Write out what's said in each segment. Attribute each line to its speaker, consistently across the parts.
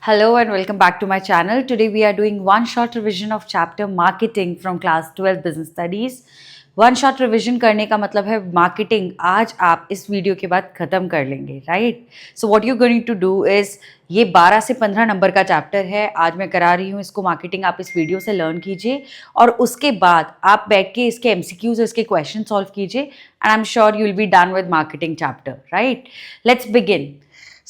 Speaker 1: Hello and welcome back to my channel. Today we are doing one shot revision of chapter marketing from class 12 business studies. One shot revision करने का मतलब है marketing आज आप इस video के बाद ख़त्म कर लेंगे, right? So what you going to do is ये 12 से 15 नंबर का चैप्टर है, आज मैं करा रही हूँ इसको मार्केटिंग, आप इस वीडियो से लर्न कीजिए और उसके बाद आप बैठ के इसके एमसीक्यूज इसके क्वेश्चन सॉल्व कीजिए and I am sure you will be done with marketing chapter, right? Let's begin.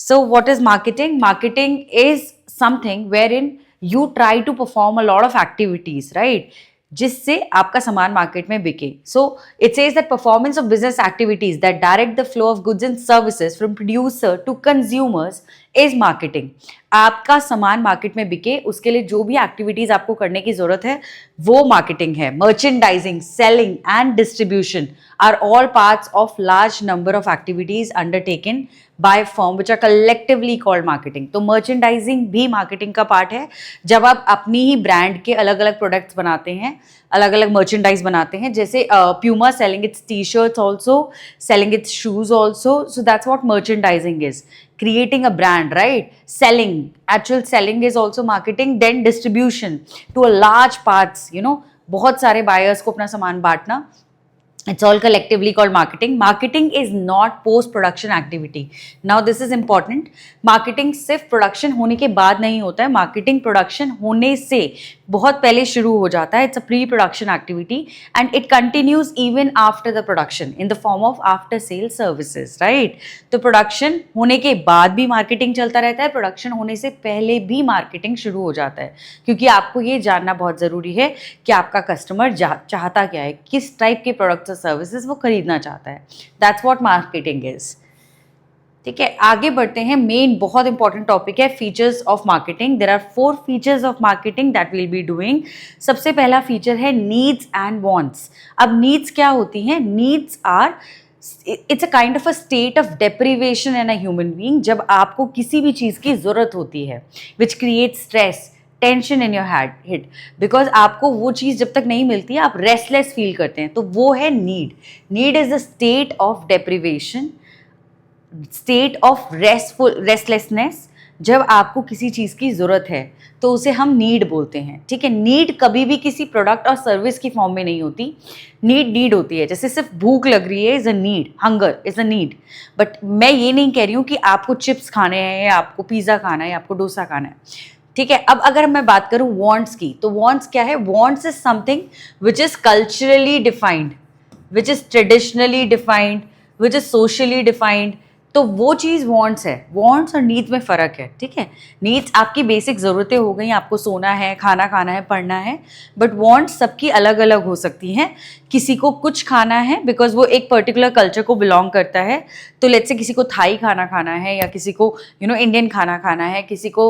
Speaker 1: So, what is marketing? Marketing is something wherein you try to perform a lot of activities, right? जिससे आपका सामान market में बिके. So it says that performance of business activities that direct the flow of goods and services from producer to consumers is marketing. आपका सामान market में बिके उसके लिए जो भी एक्टिविटीज आपको करने की जरूरत है वो मार्केटिंग है. Merchandising, selling and distribution are all parts of large number of activities undertaken by firm which are collectively called marketing. तो मर्चेंडाइजिंग भी मार्केटिंग का पार्ट है. जब आप अपनी ही ब्रांड के अलग अलग प्रोडक्ट्स बनाते हैं, अलग अलग मर्चेंडाइज बनाते हैं, जैसे Puma selling it's T shirts also, selling it's shoes also. So that's what merchandising is, creating a brand, right? Selling, actual selling is also marketing. Then distribution to a large parts, बहुत सारे buyers को अपना सामान बांटना. It's all collectively called marketing. Marketing is not post-production activity. Now this is important. Marketing सिर्फ production होने के बाद नहीं होता है. Marketing production होने से बहुत पहले शुरू हो जाता है. It's a pre-production activity and it continues even after the production in the form of after-sale services, right? तो production होने के बाद भी marketing चलता रहता है. Production होने से पहले भी marketing शुरू हो जाता है, क्योंकि आपको ये जानना बहुत ज़रूरी है कि आपका कस्टमर चाहता क्या है, किस टाइप के प्रोडक्ट्स सर्विसेज वो खरीदना चाहता है. That's what marketing is. ठीक है, आगे बढ़ते हैं. मेन बहुत इंपॉर्टेंट टॉपिक है features of marketing. There are 4 features of marketing that will be doing. सबसे पहला फीचर है नीड्स एंड वांट्स. अब नीड्स क्या होती हैं? Needs are it's a kind of a state of deprivation in a human being. जब आपको किसी भी चीज़ की ज़रूरत होती है which create stress, tension in your head, because आपको वो चीज़ जब तक नहीं मिलती है आप रेस्टलेस फील करते हैं, तो वो है need. Need is the state of deprivation, state of restlessness. जब आपको किसी चीज़ की ज़रूरत है तो उसे हम नीड बोलते हैं. ठीक है, नीड कभी भी किसी प्रोडक्ट और सर्विस की फॉर्म में नहीं होती. नीड होती है. जैसे सिर्फ भूख लग रही है is a need, hunger is a need. But मैं ये नहीं कह रही हूँ कि आपको चिप्स खाने हैं या आपको पिज़्ज़ा खाना है या आपको डोसा खाना है. ठीक है, अब अगर मैं बात करूं वॉन्ट्स की, तो वॉन्ट्स क्या है? Wants is something which is culturally defined, which is traditionally defined, which is socially defined. तो वो चीज़ वॉन्ट्स है. वॉन्ट्स और नीड्स में फ़र्क है. ठीक है, नीड्स आपकी बेसिक ज़रूरतें हो गई, आपको सोना है, खाना खाना है, पढ़ना है. बट वॉन्ट्स सबकी अलग अलग हो सकती हैं. किसी को कुछ खाना है बिकॉज वो एक पर्टिकुलर कल्चर को बिलोंग करता है. तो लेट्स से किसी को थाई खाना खाना है, या किसी को इंडियन खाना खाना है, किसी को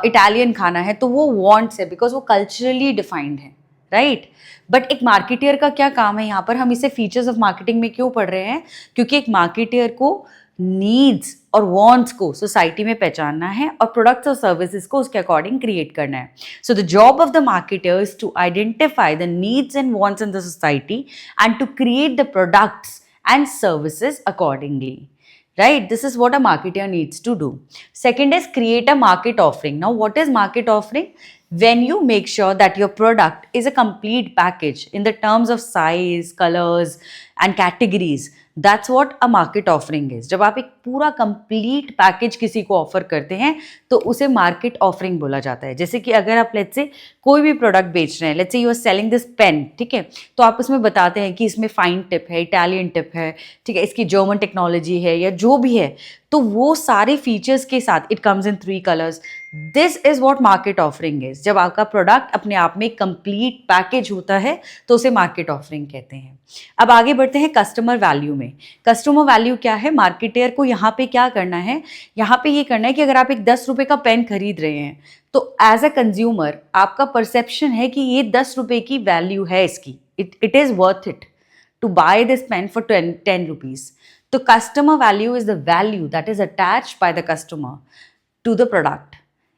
Speaker 1: इटालियन खाना है, तो वो वॉन्ट्स है बिकॉज वो कल्चरली डिफाइंड है, राइट? बट एक मार्केटियर का क्या काम है यहाँ पर? हम इसे फीचर्स ऑफ मार्केटिंग में क्यों पढ़ रहे हैं? क्योंकि एक मार्केटियर को नीड्स और वांट्स को सोसाइटी में पहचानना है और प्रोडक्ट्स और सर्विसेज को उसके अकॉर्डिंग क्रिएट करना है. So the job of the marketer is to identify the needs and wants in the society and to create the products and services accordingly, right? This is what a marketer needs to do. Second is create a market offering. Now what is market offering? When you make sure that your product is a complete package in the terms of size, colors and categories. That's what a market offering is. जब आप एक पूरा complete package किसी को offer करते हैं तो उसे मार्केट ऑफरिंग बोला जाता है. जैसे कि अगर आप लेट्स से कोई भी प्रोडक्ट बेच रहे हैं, let's say you are selling this pen, ठीक है, तो आप उसमें बताते हैं कि इसमें फाइन टिप है, इटालियन टिप है, ठीक है, इसकी जर्मन टेक्नोलॉजी है या जो भी है, तो वो सारे फीचर्स के साथ it comes in 3 colours. This is what market offering is. जब आपका प्रोडक्ट अपने आप में कंप्लीट पैकेज होता है तो उसे मार्केट ऑफरिंग कहते हैं. अब आगे बढ़ते हैं कस्टमर वैल्यू में. कस्टमर वैल्यू क्या है? मार्केटर को यहाँ पे क्या करना है? यहाँ पे ये करना है कि अगर आप एक 10 रुपये का पेन खरीद रहे हैं तो एज अ कंज्यूमर आपका परसेप्शन है कि ये 10 रुपये की वैल्यू है इसकी, it is worth it to buy this pen for 10 rupees. तो customer value is the value that is attached by the customer to the product.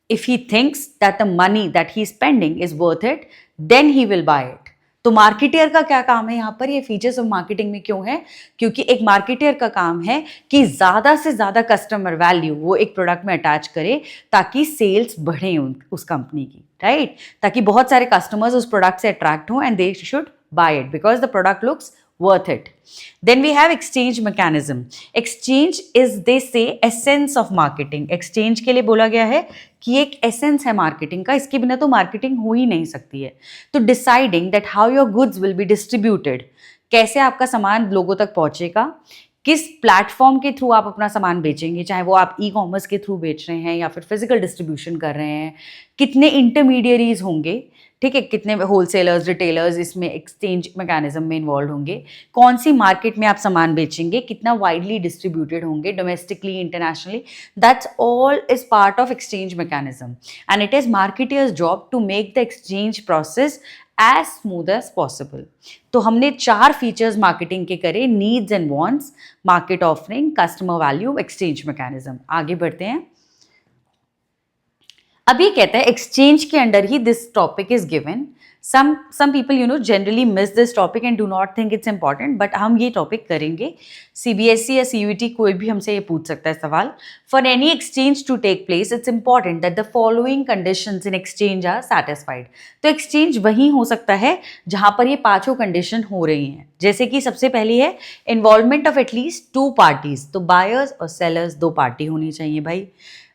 Speaker 1: If he thinks that the money that he is spending is worth it, then he will buy it. तो marketeer का क्या काम है यहाँ पर, ये features of marketing में क्यों है, क्योंकि एक मार्केटियर का काम है कि ज़्यादा से ज़्यादा कस्टमर वैल्यू वो एक प्रोडक्ट में अटैच करे ताकि सेल्स बढ़े उस कंपनी की, राइट, ताकि बहुत सारे कस्टमर्स उस प्रोडक्ट से अट्रैक्ट हों and they should buy it because the product looks worth it. Then we have exchange mechanism. Exchange is, they say, essence of marketing. Exchange के लिए बोला गया है कि एक essence है marketing का, इसके बिना तो marketing हो ही नहीं सकती है. तो deciding that how your goods will be distributed, कैसे आपका सामान लोगों तक पहुंचेगा, किस प्लेटफॉर्म के थ्रू आप अपना सामान बेचेंगे, चाहे वो आप ई कॉमर्स के थ्रू बेच रहे हैं या फिर फिजिकल डिस्ट्रीब्यूशन कर रहे हैं, कितने इंटरमीडियरीज होंगे, ठीक है, कितने होलसेलर्स, रिटेलर्स इसमें एक्सचेंज मैकेनिज्म में इन्वॉल्व होंगे, कौन सी मार्केट में आप सामान बेचेंगे, कितना वाइडली डिस्ट्रीब्यूटेड होंगे domestically, internationally, that's all is part of exchange mechanism and it is marketer's job to make the exchange process as smooth as possible. तो हमने 4 फीचर्स मार्केटिंग के करे, needs and wants, market offering, customer value, exchange mechanism. आगे बढ़ते हैं. अब ये कहता है एक्सचेंज के under he this topic is given. some people generally miss this topic and do not think it's important, but हम ये टॉपिक करेंगे. CBSE या CUET कोई भी हमसे ये पूछ सकता है सवाल. For any exchange to take place, it's important that the following conditions in exchange are satisfied. तो exchange वहीं हो सकता है जहाँ पर ये 5 कंडीशन हो रही हैं. जैसे कि सबसे पहली है इन्वॉल्वमेंट ऑफ एटलीस्ट 2 पार्टीज. तो बायर्स और सेलर्स 2 पार्टी होनी चाहिए भाई.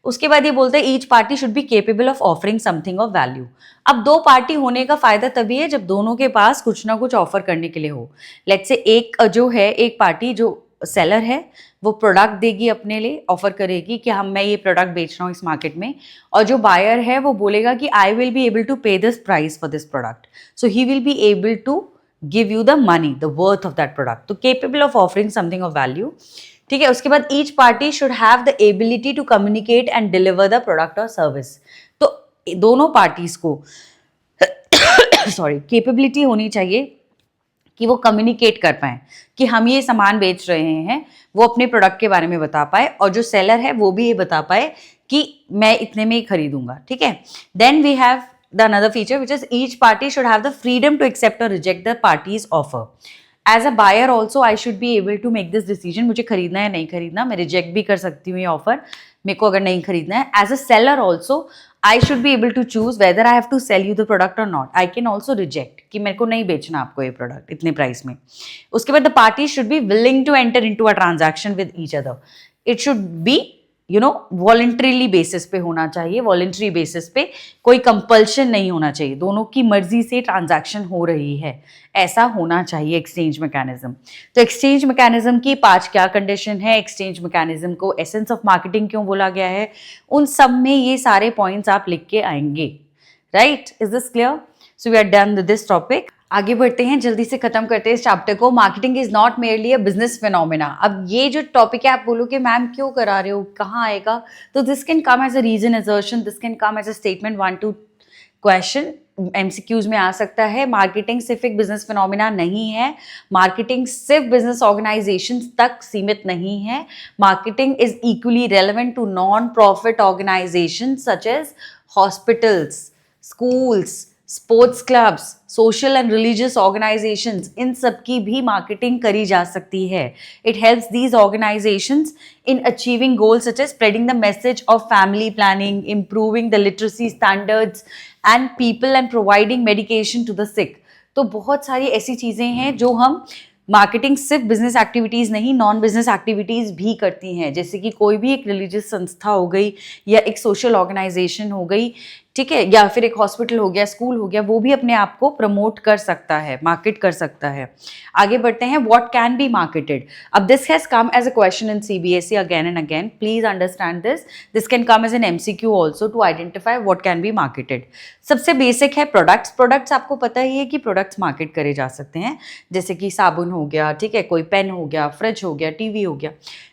Speaker 1: उसके बाद ये बोलते हैं each party should be capable of offering something of value. अब 2 पार्टी होने का फायदा तभी है जब दोनों के पास कुछ ना कुछ ऑफर करने के लिए हो. लेट्स से एक पार्टी जो सेलर है वो प्रोडक्ट देगी, अपने लिए ऑफर करेगी कि मैं ये प्रोडक्ट बेच रहा हूँ इस मार्केट में, और जो बायर है वो बोलेगा कि I will be able to pay this price for this product, so he will be able to give you the money, the worth of that product. तो capable of offering something of value, ठीक है. उसके बाद each party should have the ability to communicate and deliver the product और service. तो दोनों parties को capability होनी चाहिए कि वो कम्युनिकेट कर पाए कि हम ये सामान बेच रहे हैं, वो अपने प्रोडक्ट के बारे में बता पाए, और जो सेलर है वो भी ये बता पाए कि मैं इतने में ही खरीदूंगा, ठीक है. Then we have the another feature which is each party should have the freedom to accept or reject the parties offer. As a buyer also I should be able to make this decision, मुझे खरीदना है नहीं खरीदना, मैं reject भी कर सकती हूँ ये ऑफर मेरे को अगर नहीं खरीदना है. As a seller also I should be able to choose whether I have to sell you the product or not. I can also reject कि मेरे को नहीं बेचना आपको ये प्रोडक्ट इतने प्राइस में. उसके बाद the party should be willing to enter into a transaction with each other. It should be voluntarily basis पे होना चाहिए, वॉलंटरी बेसिस पे, कोई कंपल्शन नहीं होना चाहिए, दोनों की मर्जी से ट्रांजैक्शन हो रही है, ऐसा होना चाहिए एक्सचेंज मैकेनिज्म. तो एक्सचेंज मैकेनिज्म की 5 क्या कंडीशन है, एक्सचेंज मैकेनिज्म को एसेंस ऑफ मार्केटिंग क्यों बोला गया है, उन सब में ये सारे पॉइंट्स आप लिख के आएंगे, right. Is this clear? So we are done with this topic. आगे बढ़ते हैं, जल्दी से खत्म करते हैं इस चैप्टर को. Marketing is not merely a business phenomena. अब ये जो टॉपिक है आप बोलोगे मैम क्यों करा रहे हो, कहाँ आएगा, तो this can come as a reason assertion, this can come as a statement, 1-2 question MCQs में आ सकता है. मार्केटिंग सिर्फ एक बिजनेस फिनोमिना नहीं है, मार्केटिंग सिर्फ बिजनेस ऑर्गेनाइजेशन तक सीमित नहीं है. Marketing is equally relevant to non profit organisation such as hospitals, schools, sports clubs, social and religious organisations, इन सब की भी मार्केटिंग करी जा सकती है. It helps these organisations in achieving goals such as spreading the message of family planning, improving the literacy standards and people, and providing medication to the sick. तो बहुत सारी ऐसी चीज़ें हैं जो हम मार्केटिंग सिर्फ बिजनेस एक्टिविटीज़ नहीं, नॉन बिजनेस एक्टिविटीज़ भी करती हैं. जैसे कि कोई भी एक रिलीजियस संस्था हो गई या एक सोशल ऑर्गेनाइजेशन हो गई, ठीक है, या फिर एक हॉस्पिटल हो गया, स्कूल हो गया, वो भी अपने आप को प्रमोट कर सकता है, मार्केट कर सकता है. आगे बढ़ते हैं. What can be marketed. अब this has come as a question in CBSE again and again. Please understand this. This can come as an MCQ also to identify what can be marketed. सबसे basic है products. Products आपको पता ही है कि products market करे जा सकते हैं, जैसे कि साबुन हो गया, ठीक है, कोई पेन हो गया, फ्रिज हो गया, TV हो गया.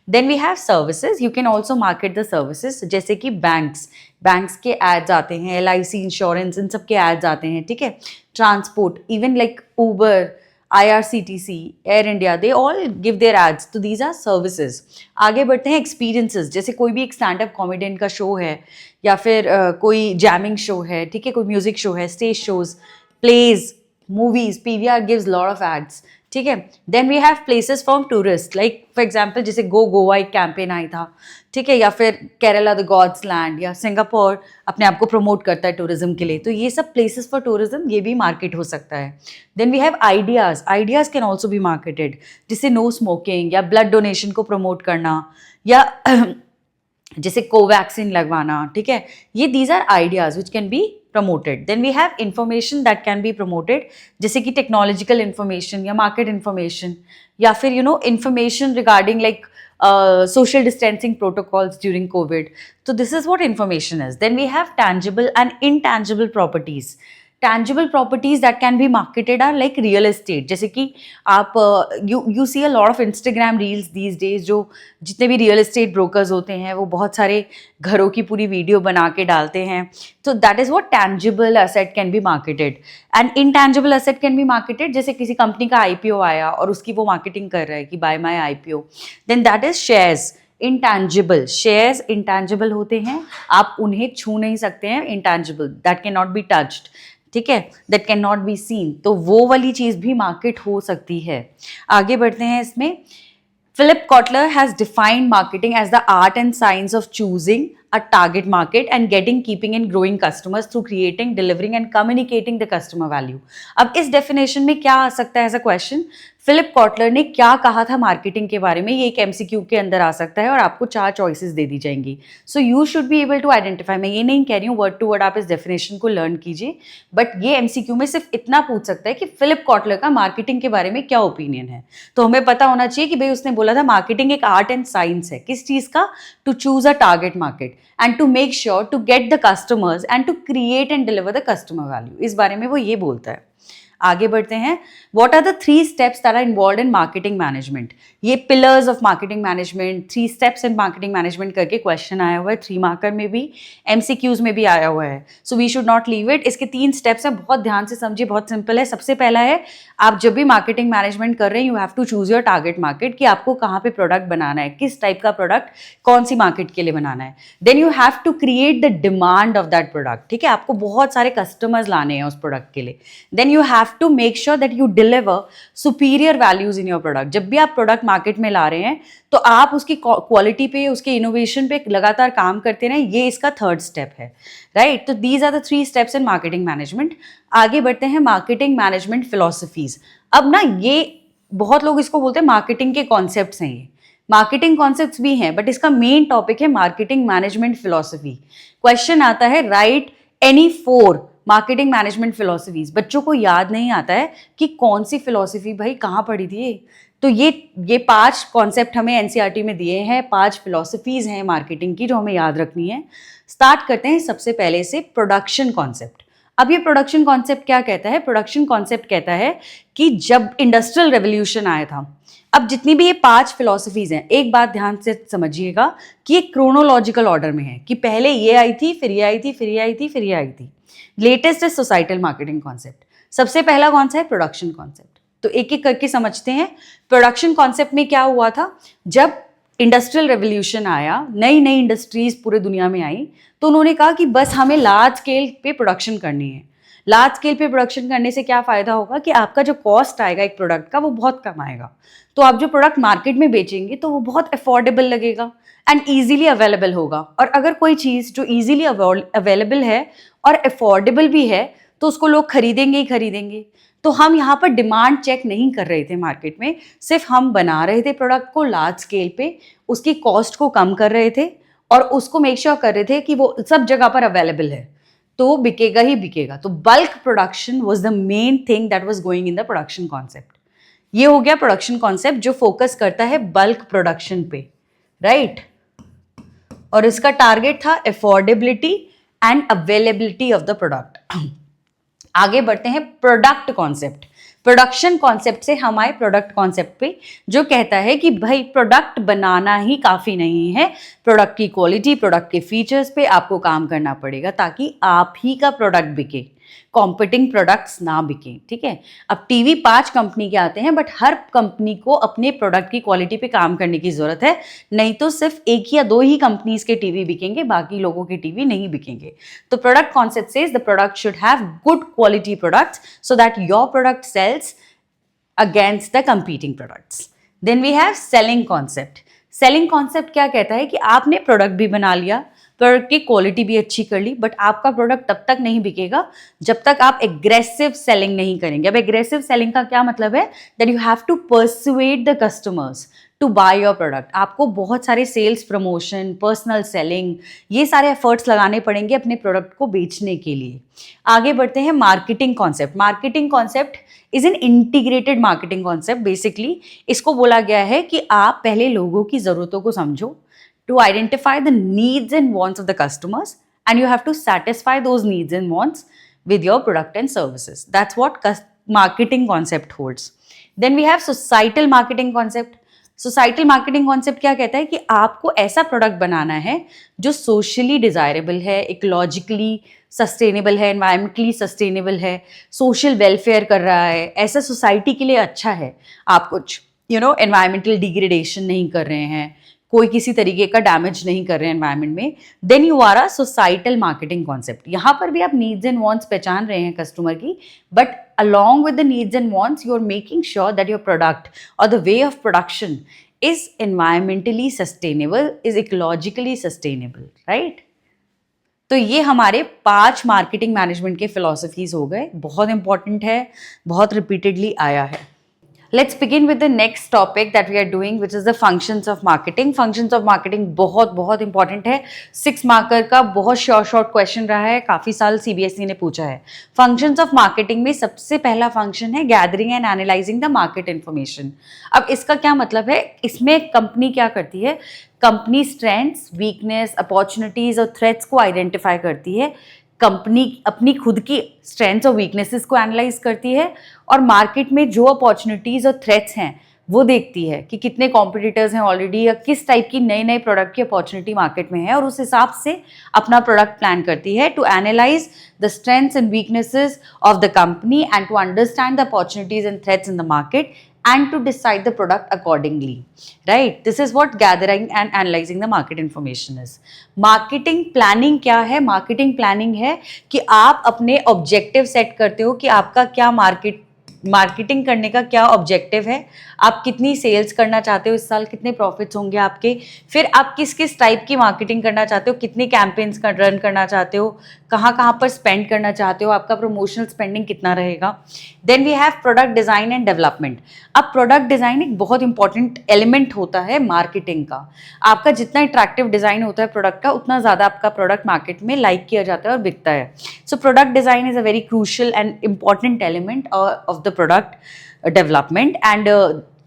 Speaker 1: Then we have services. You can also market the services, जैसे कि बैंक्स के एड्स आते हैं, LIC इंश्योरेंस, इन सब के एड्स आते हैं, ठीक है. Transport, even like Uber, IRCTC, Air India, they all give their ads. तो दीज आर सर्विसेज. आगे बढ़ते हैं. एक्सपीरियंसेस, जैसे कोई भी एक स्टैंड अप कॉमेडियन का शो है, या फिर कोई जैमिंग शो है, ठीक है, कोई म्यूजिक शो है, stage shows, plays, movies, PVR gives lot of ads, ठीक है. Then we have places from tourists, like for example जैसे गो गोवा एक कैंपेन आई था, ठीक है, या फिर केरला द गॉड्स लैंड, या सिंगापुर अपने आप को प्रमोट करता है टूरिज्म के लिए, तो ये सब प्लेसेस फॉर टूरिज्म ये भी मार्केट हो सकता है. Then we have ideas. Ideas can also be marketed, जैसे नो स्मोकिंग या ब्लड डोनेशन को प्रमोट करना, या जैसे कोवैक्सीन लगवाना, ठीक है, ये these are ideas which can be promoted. Then we have information that can be promoted, जैसे कि technological information या market information, या फिर information regarding like social distancing protocols during COVID. So this is what information is. Then we have tangible and intangible properties. Tangible properties that can be marketed are like real estate. जैसे कि आप you see a lot of Instagram reels these days, जो जितने भी real estate brokers होते हैं वो बहुत सारे घरों की पूरी वीडियो बना के डालते हैं. तो that is what tangible asset can be marketed. And intangible asset can be marketed, जैसे किसी कंपनी का IPO आया और उसकी वो मार्केटिंग कर रहा है कि buy my IPO. Then that is shares. Intangible shares intangible होते हैं, आप उन्हें छू नहीं सकते हैं. Intangible that can not be touched, ठीक है, that can not be seen, तो वो वाली चीज भी मार्केट हो सकती है. आगे बढ़ते हैं इसमें. Philip Kotler has defined marketing as the art and science of choosing a target market and getting, keeping and growing customers through creating, delivering and communicating the customer value. अब इस definition में क्या आ सकता है ऐसा क्वेश्चन? फिलिप कॉटलर ने क्या कहा था मार्केटिंग के बारे में, ये एक एमसीक्यू के अंदर आ सकता है और आपको 4 चॉइसेस दे दी जाएंगी. So you should be able to identify. मैं ये नहीं कह रही हूँ वर्ड टू वर्ड आप इस डेफिनेशन को लर्न कीजिए, बट ये एमसीक्यू में सिर्फ इतना पूछ सकता है कि फिलिप कॉटलर का मार्केटिंग के बारे में क्या ओपिनियन है. तो हमें पता होना चाहिए कि भाई उसने बोला था मार्केटिंग एक आर्ट एंड साइंस है. किस चीज का? To choose a target market and to make sure to get the customers and to create and deliver the customer value. इस बारे में वो ये बोलता है. आगे बढ़ते हैं. What are the 3 steps that are involved in marketing management? ये pillars of marketing management, 3 steps in marketing management करके क्वेश्चन आया हुआ है. 3 मार्कर में भी, एमसीक्यूज में भी आया हुआ है. So we should not leave it. इसके 3 स्टेप्स हैं, बहुत ध्यान से समझिए, बहुत सिंपल है. सबसे पहला है, आप जब भी मार्केटिंग मैनेजमेंट कर रहे हैं, you have to choose your target market, कि आपको कहाँ पे प्रोडक्ट बनाना है, किस टाइप का प्रोडक्ट कौन सी मार्केट के लिए बनाना है. Then you have to create the demand of that product, ठीक है, आपको बहुत सारे कस्टमर्स लाने हैं उस प्रोडक्ट के लिए. Then you have to make sure that you deliver superior values in your product. जब भी आप प्रोडक्ट मार्केट में ला रहे हैं तो आप उसकी क्वालिटी पे, उसके इनोवेशन पे लगातार काम करते रहें. ये इसका 3rd स्टेप है, राइट. तो these are the 3 steps in marketing management. आगे बढ़ते हैं. Marketing management philosophies. अब ना ये बहुत लोग इसको बोलते हैं मार्केटिंग के कॉन्सेप्ट्स हैं. ये मार्केटिंग कॉन्सेप्ट्स भी हैं, बट इसका मेन टॉपिक है मार्केटिंग मैनेजमेंट फिलोसफी. क्वेश्चन आता है, right any 4 marketing management philosophies. बच्चों को याद नहीं आता है कि कौन सी फिलोसफी भाई कहाँ पढ़ी थी. तो ये 5 कॉन्सेप्ट हमें एनसीईआरटी में दिए हैं, 5 फिलोसफीज हैं मार्केटिंग की जो हमें याद रखनी है. स्टार्ट करते हैं सबसे पहले से प्रोडक्शन कॉन्सेप्ट. अब ये प्रोडक्शन कॉन्सेप्ट क्या कहता है? प्रोडक्शन कॉन्सेप्ट कहता है कि जब इंडस्ट्रियल रेवोल्यूशन आया था, अब जितनी भी ये 5 फिलोसफीज हैं, एक बात ध्यान से समझिएगा कि ये क्रोनोलॉजिकल ऑर्डर में है, कि पहले ये आई थी, फिर ये आई थी, फिर ये आई थी, फिर ये आई थी. लेटेस्ट है सोसाइटल मार्केटिंग कॉन्सेप्ट. सबसे पहला कौन सा है? Production concept. तो एक एक करके समझते हैं. प्रोडक्शन कॉन्सेप्ट में क्या हुआ था? जब इंडस्ट्रियल रेवोल्यूशन आया, नई नई इंडस्ट्रीज पूरे दुनिया में आई, तो उन्होंने कहा कि बस हमें लार्ज स्केल पे प्रोडक्शन करनी है. लार्ज स्केल पे प्रोडक्शन करने से क्या फायदा होगा कि आपका जो कॉस्ट आएगा एक प्रोडक्ट का वो बहुत कम आएगा. तो आप जो प्रोडक्ट मार्केट में बेचेंगे तो वो बहुत अफोर्डेबल लगेगा एंड ईजिली अवेलेबल होगा. और अगर कोई चीज़ जो ईजिली अवेलेबल है और अफोर्डेबल भी है तो उसको लोग खरीदेंगे ही खरीदेंगे. तो हम यहाँ पर डिमांड चेक नहीं कर रहे थे मार्केट में, सिर्फ हम बना रहे थे प्रोडक्ट को लार्ज स्केल पे, उसकी कॉस्ट को कम कर रहे थे और उसको मेक श्योर कर रहे थे कि वो सब जगह पर अवेलेबल है, तो बिकेगा ही बिकेगा. तो bulk production was the main thing that was going in the production concept. ये हो गया प्रोडक्शन कॉन्सेप्ट जो फोकस करता है बल्क प्रोडक्शन पे, राइट. और इसका टारगेट था affordability and availability of the product. आगे बढ़ते हैं. Product concept. प्रोडक्शन कॉन्सेप्ट से हम आए प्रोडक्ट कॉन्सेप्ट पे, जो कहता है कि भाई प्रोडक्ट बनाना ही काफ़ी नहीं है, प्रोडक्ट की क्वालिटी, प्रोडक्ट के फीचर्स पे आपको काम करना पड़ेगा ताकि आप ही का प्रोडक्ट बिके, कॉम्पिटिंग प्रोडक्ट्स ना बिके, ठीक है। अब टीवी 5 कंपनी के आते हैं, बट हर कंपनी को अपने प्रोडक्ट की क्वालिटी पे काम करने की जरूरत है, नहीं तो सिर्फ 1 या 2 ही कंपनीज के टीवी बिकेंगे, बाकी लोगों के टीवी नहीं बिकेंगे। तो product concept says the product should have good quality products so that your product sales against the competing products. Then we have selling concept. Selling concept क्या कहता है कि आपने प्रोडक्ट भी बना लिया, प्रोडक्ट की क्वालिटी भी अच्छी कर ली, बट आपका प्रोडक्ट तब तक नहीं बिकेगा जब तक आप एग्रेसिव सेलिंग नहीं करेंगे। अब एग्रेसिव सेलिंग का क्या मतलब है? That you have to persuade the customers to buy your product. आपको बहुत सारे सेल्स प्रमोशन, पर्सनल सेलिंग, ये सारे एफर्ट्स लगाने पड़ेंगे अपने प्रोडक्ट को बेचने के लिए। आगे बढ़ते हैं marketing concept. Marketing concept is an integrated marketing concept. Basically इसको बोला गया है कि आप पहले लोगों की ज़रूरतों को समझो, to identify the needs and wants of the customers, and you have to satisfy those needs and wants with your product and services. That's what marketing concept holds. Then we have societal marketing concept. Societal marketing concept क्या कहता है कि आपको ऐसा product बनाना है जो socially desirable है, ecologically sustainable है, एनवायरमेंटली सस्टेनेबल है, सोशल वेलफेयर कर रहा है, ऐसा सोसाइटी के लिए अच्छा है। आप कुछ एनवायरमेंटल डिग्रेडेशन नहीं कर रहे हैं, कोई किसी तरीके का डैमेज नहीं कर रहे हैं एनवायरमेंट में, then you are a societal marketing concept. यहाँ पर भी आप नीड्स एंड वांट्स पहचान रहे हैं कस्टमर की, but along with the needs and wants, you're making sure that your product or the way of production is environmentally sustainable, is ecologically sustainable, right? तो ये हमारे 5 मार्केटिंग मैनेजमेंट के philosophies हो गए, बहुत इंपॉर्टेंट है, बहुत रिपीटेडली आया है। Let's begin with the next topic that we are doing, which is the functions of marketing. Functions of marketing बहुत इंपॉर्टेंट है, 6 मार्कर का बहुत शॉर्ट क्वेश्चन रहा है, काफ़ी साल CBSE ने पूछा है। फंक्शंस ऑफ मार्केटिंग में सबसे पहला फंक्शन है gathering and analysing the market information. अब इसका क्या मतलब है? इसमें कंपनी क्या करती है? कंपनी स्ट्रेंथ्स, वीकनेस, अपॉर्चुनिटीज और थ्रेट्स को आइडेंटिफाई करती है। कंपनी अपनी खुद की स्ट्रेंथ्स और वीकनेसेस को एनालाइज करती है और मार्केट में जो अपॉर्चुनिटीज़ और थ्रेट्स हैं वो देखती है कि कितने कॉम्पिटिटर्स हैं ऑलरेडी, या किस टाइप की नए प्रोडक्ट की अपॉर्चुनिटी मार्केट में है, और उस हिसाब से अपना प्रोडक्ट प्लान करती है to analyse the strengths and weaknesses of the company and to understand the opportunities and threats in the market and to decide the product accordingly, right? This is what gathering and analyzing the market information is. Marketing planning क्या है? Marketing planning है कि आप अपने objective set करते हो कि आपका क्या मार्केटिंग करने का क्या ऑब्जेक्टिव है, आप कितनी सेल्स करना चाहते हो इस साल, कितने प्रॉफिट्स होंगे आपके, फिर आप किस किस टाइप की मार्केटिंग करना चाहते हो, कितने कैंपेन्स का रन करना चाहते हो, कहाँ पर स्पेंड करना चाहते हो, आपका प्रमोशनल स्पेंडिंग कितना रहेगा। Then we have product design and development. अब प्रोडक्ट डिज़ाइन एक बहुत इंपॉर्टेंट एलिमेंट होता है मार्केटिंग का। आपका जितना अट्रैक्टिव डिज़ाइन होता है प्रोडक्ट का, उतना ज़्यादा आपका प्रोडक्ट मार्केट में लाइक किया जाता है और बिकता है। So product design is a very crucial and important element of the product development, and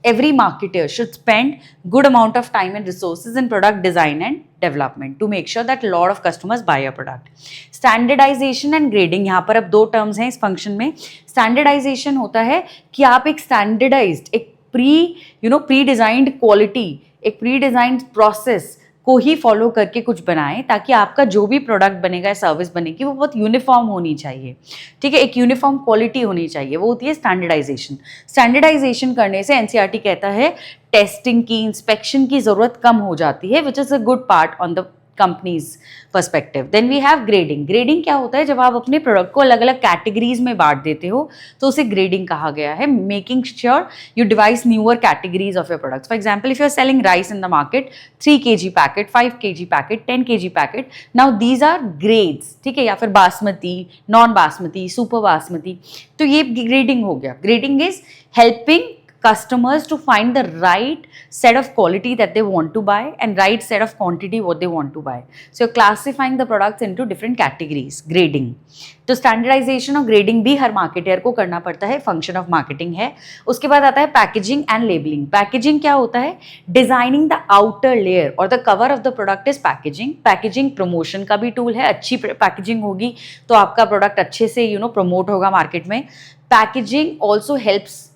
Speaker 1: every marketer should spend good amount of time and resources in product design and development to make sure that a lot of customers buy your product. Standardization and grading, यहाँ पर अब 2 terms हैं इस function में। Standardisation होता है कि आप एक स्टैंडर्डाइज्ड, एक प्री डिजाइंड क्वालिटी, एक प्री डिजाइंड प्रोसेस को ही फॉलो करके कुछ बनाएं, ताकि आपका जो भी प्रोडक्ट बनेगा, सर्विस बनेगी, वो बहुत यूनिफॉर्म होनी चाहिए, ठीक है, एक यूनिफॉर्म क्वालिटी होनी चाहिए, वो होती है स्टैंडर्डाइजेशन। स्टैंडर्डाइजेशन करने से एनसीईआरटी कहता है टेस्टिंग की, इंस्पेक्शन की ज़रूरत कम हो जाती है, which is a good part on the company's perspective. Then we have grading. Grading क्या होता है? जब आप अपने प्रोडक्ट को अलग अलग कैटेगरीज में बांट देते हो तो उसे ग्रेडिंग कहा गया है। Making sure you devise newer categories of your products. For example, if you are selling rice in the market, 3 kg packet, 5 kg packet, 10 kg packet, now these are grades, ठीक है, या फिर बासमती, नॉन बासमती, सुपर बासमती, तो ये grading हो गया। Grading is helping customers to find the right set of quality that they want to buy and right set of quantity what they want to buy. So you're classifying the products into different categories. Grading. तो standardisation और grading भी हर marketer को करना पड़ता है, function of marketing है। उसके बाद आता है पैकेजिंग एंड लेबलिंग। पैकेजिंग क्या होता है? डिजाइनिंग द आउटर लेयर और the cover of the product is packaging. Packaging promotion का भी टूल है, अच्छी पैकेजिंग होगी तो आपका प्रोडक्ट अच्छे से प्रमोट होगा मार्केट में। Packaging also helps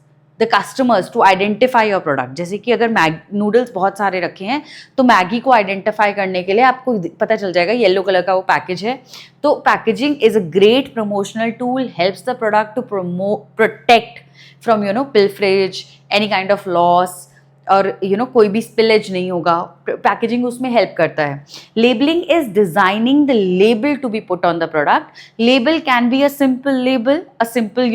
Speaker 1: the customers to identify your product. जैसे कि अगर नूडल्स बहुत सारे रखे हैं तो मैगी को आइडेंटिफाई करने के लिए आपको पता चल जाएगा येलो कलर का वो पैकेज है। तो packaging is a great promotional tool, helps the product to protect from pilferage, any kind of loss, और कोई भी स्पिलेज नहीं होगा। पैकेजिंग उसमें हेल्प करता है। Labelling is designing the label to be put on the product. Label can be a simple label, a simple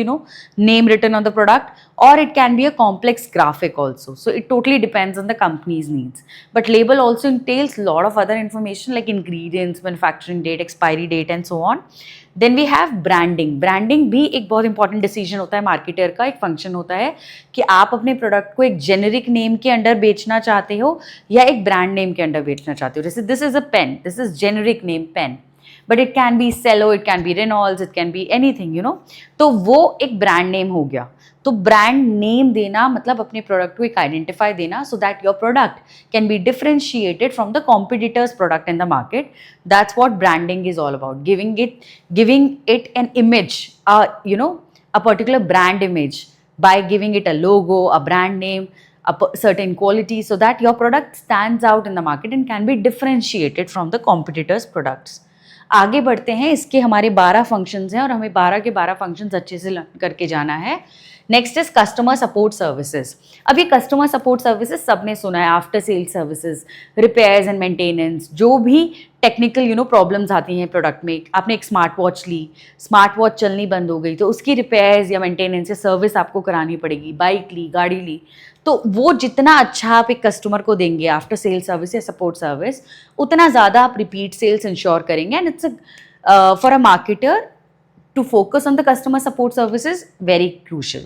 Speaker 1: name written on the product, or it can be a complex graphic also. So it totally depends on the company's needs. But label also entails a lot of other information like ingredients, manufacturing date, expiry date, and so on. Then we have branding. Branding भी एक बहुत important decision होता है, marketer का एक function होता है कि आप अपने प्रोडक्ट को एक जेनेरिक नेम के अंडर बेचना चाहते हो या एक ब्रांड नेम के अंडर बेचना चाहते हो। जैसे this is a pen, this is generic name pen, but it can be Cello, it can be Reynolds, it can be anything, तो वो एक ब्रांड नेम हो गया। तो ब्रांड नेम देना मतलब अपने प्रोडक्ट को एक आइडेंटिफाई देना, सो that your product can B differentiated from the competitors product in the market. That's what branding is all about, giving it an image, a particular brand image, by giving it a logo, a brand name, certain quality, so that your product stands out in the market and can be differentiated from the competitors products. आगे बढ़ते हैं। इसके हमारे 12 functions हैं और हमें 12 के 12 functions अच्छे से करके जाना है। Next is customer support services. अब ये कस्टमर सपोर्ट सर्विसेज सबने सुना है, after sale services, repairs and maintenance, जो भी टेक्निकल प्रॉब्लम्स आती हैं प्रोडक्ट में। आपने एक स्मार्ट वॉच ली, स्मार्ट वॉच चलनी बंद हो गई तो उसकी रिपेयर्स या मेंटेनेंस या सर्विस आपको करानी पड़ेगी। बाइक ली, गाड़ी ली, तो वो जितना अच्छा आप एक कस्टमर को देंगे आफ्टर सेल सर्विस या सपोर्ट सर्विस, उतना ज़्यादा आप रिपीट सेल्स इंश्योर करेंगे। And it's for a marketer to focus on the customer support service is very crucial.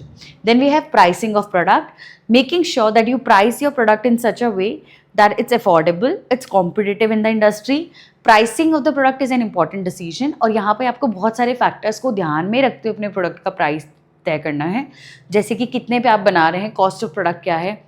Speaker 1: Then we have pricing of product, making sure that you price your product in such a way that it's affordable, it's competitive in the industry. Pricing of the product is an important decision, और यहाँ पे आपको बहुत सारे factors को ध्यान में रखते हुए अपने प्रोडक्ट का प्राइस तय करना है। जैसे कि कितने पे आप बना रहे हैं, कॉस्ट ऑफ प्रोडक्ट क्या है,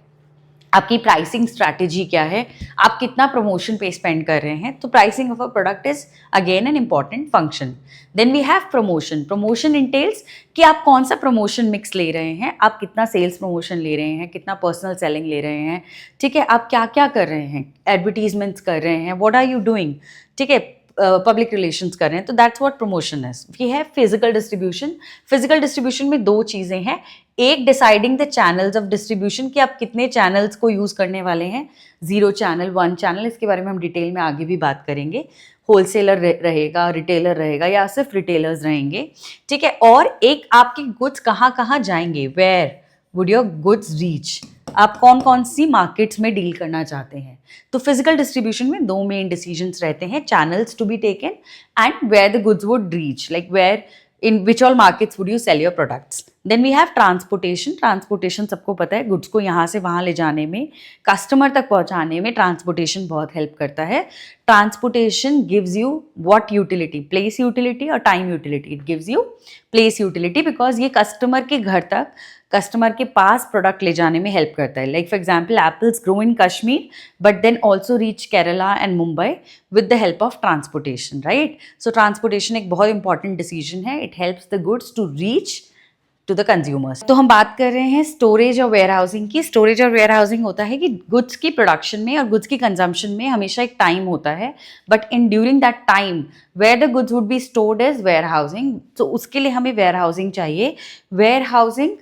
Speaker 1: आपकी प्राइसिंग स्ट्रैटेजी क्या है, आप कितना प्रमोशन पे स्पेंड कर रहे हैं। तो pricing of a product is again an important function. Then we have promotion. Promotion entails कि आप कौन सा प्रमोशन मिक्स ले रहे हैं, आप कितना सेल्स प्रमोशन ले रहे हैं, कितना पर्सनल सेलिंग ले रहे हैं, ठीक है, आप क्या क्या कर रहे हैं, एडवर्टीजमेंट्स कर रहे हैं, व्हाट आर यू डूइंग, ठीक है, पब्लिक रिलेशंस कर रहे हैं। तो that's what promotion is. We have physical distribution. Physical distribution में 2 चीज़ें हैं। एक, deciding the channels of distribution, कि आप कितने चैनल्स को यूज़ करने वाले हैं, 0 चैनल, 1 चैनल, इसके बारे में हम डिटेल में आगे भी बात करेंगे। होलसेलर रहेगा, रिटेलर रहेगा, या सिर्फ रिटेलर्स रहेंगे, ठीक है। और एक, आपके गुड्स कहाँ कहाँ जाएंगे, where would your goods reach, आप कौन कौन सी मार्केट्स में डील करना चाहते हैं। तो फिजिकल डिस्ट्रीब्यूशन में 2 मेन डिसीजंस रहते हैं, channels to be taken and where the goods would reach, like where in which all markets would you sell your products. Then we have transportation. Transportation सबको पता है, गुड्स को यहाँ से वहाँ ले जाने में, कस्टमर तक पहुँचाने में ट्रांसपोर्टेशन बहुत हेल्प करता है। Transportation gives you what utility, place utility और time utility. It gives you place utility because ये कस्टमर के घर तक, कस्टमर के पास प्रोडक्ट ले जाने में हेल्प करता है। Like for example, apples grow in Kashmir but then also reach Kerala and Mumbai with the help of transportation, right. So transportation एक बहुत इंपॉर्टेंट डिसीजन है। It helps the goods to reach to the consumers. तो हम बात कर रहे हैं स्टोरेज और वेयर हाउसिंग की। स्टोरेज और वेयर हाउसिंग होता है कि गुड्स की प्रोडक्शन में और गुड्स की कंजम्पशन में हमेशा एक टाइम होता है, but in during that time where the goods would be stored is warehousing. तो उसके लिए हमें वेयर हाउसिंग चाहिए। वेयर हाउसिंग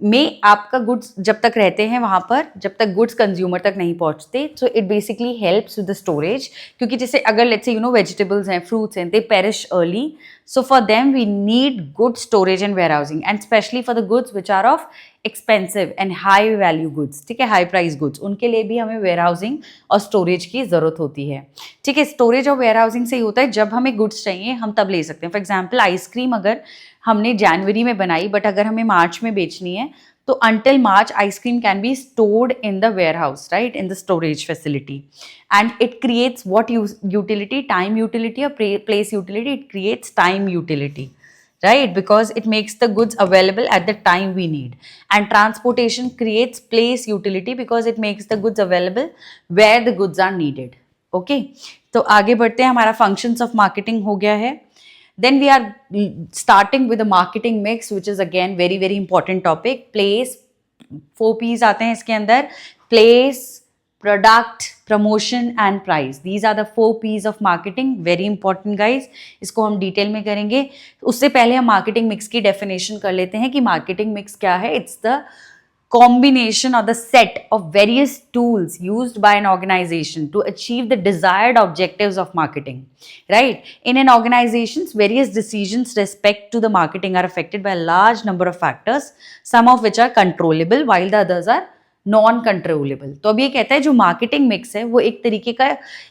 Speaker 1: में आपका गुड्स जब तक रहते हैं वहाँ पर, जब तक गुड्स कंज्यूमर तक नहीं पहुँचते, so it basically helps with the storage. क्योंकि जैसे अगर लेट्स से वेजिटेबल्स हैं, फ्रूट्स हैं, they perish early, so for them we need good storage and warehousing, and especially for the goods which are of expensive and high value goods, ठीक है, high price goods, उनके लिए भी हमें warehousing और storage की ज़रूरत होती है, ठीक है। storage और warehousing से ही होता है, जब हमें goods चाहिए हम तब ले सकते हैं। फॉर एग्जाम्पल, आइसक्रीम अगर हमने जनवरी में बनाई बट अगर हमें मार्च में बेचनी है, तो until March ice cream can be stored in the warehouse, right, in the storage facility, and it creates what utility, time utility or place utility. It creates time utility, right, because it makes the goods available at the time we need. And transportation creates place utility because it makes the goods available where the goods are needed. Okay, तो आगे बढ़ते हैं। हमारा functions of marketing हो गया है। Then we are starting with the marketing mix, which is again very important topic. Place, 4 P's आते हैं इसके अंदर, place, product, promotion and price. These are the 4 P's of marketing. Very important guys, इसको हम detail में करेंगे. उससे पहले हम मार्केटिंग मिक्स की डेफिनेशन कर लेते हैं कि मार्केटिंग मिक्स क्या है. It's the combination or the set of various tools used by an organization to achieve the desired objectives of marketing, right? In an organization, various decisions respect to the marketing are affected by a large number of factors, some of which are controllable while the others are non controllable. तो अब ये कहता है जो marketing mix है वो एक तरीके का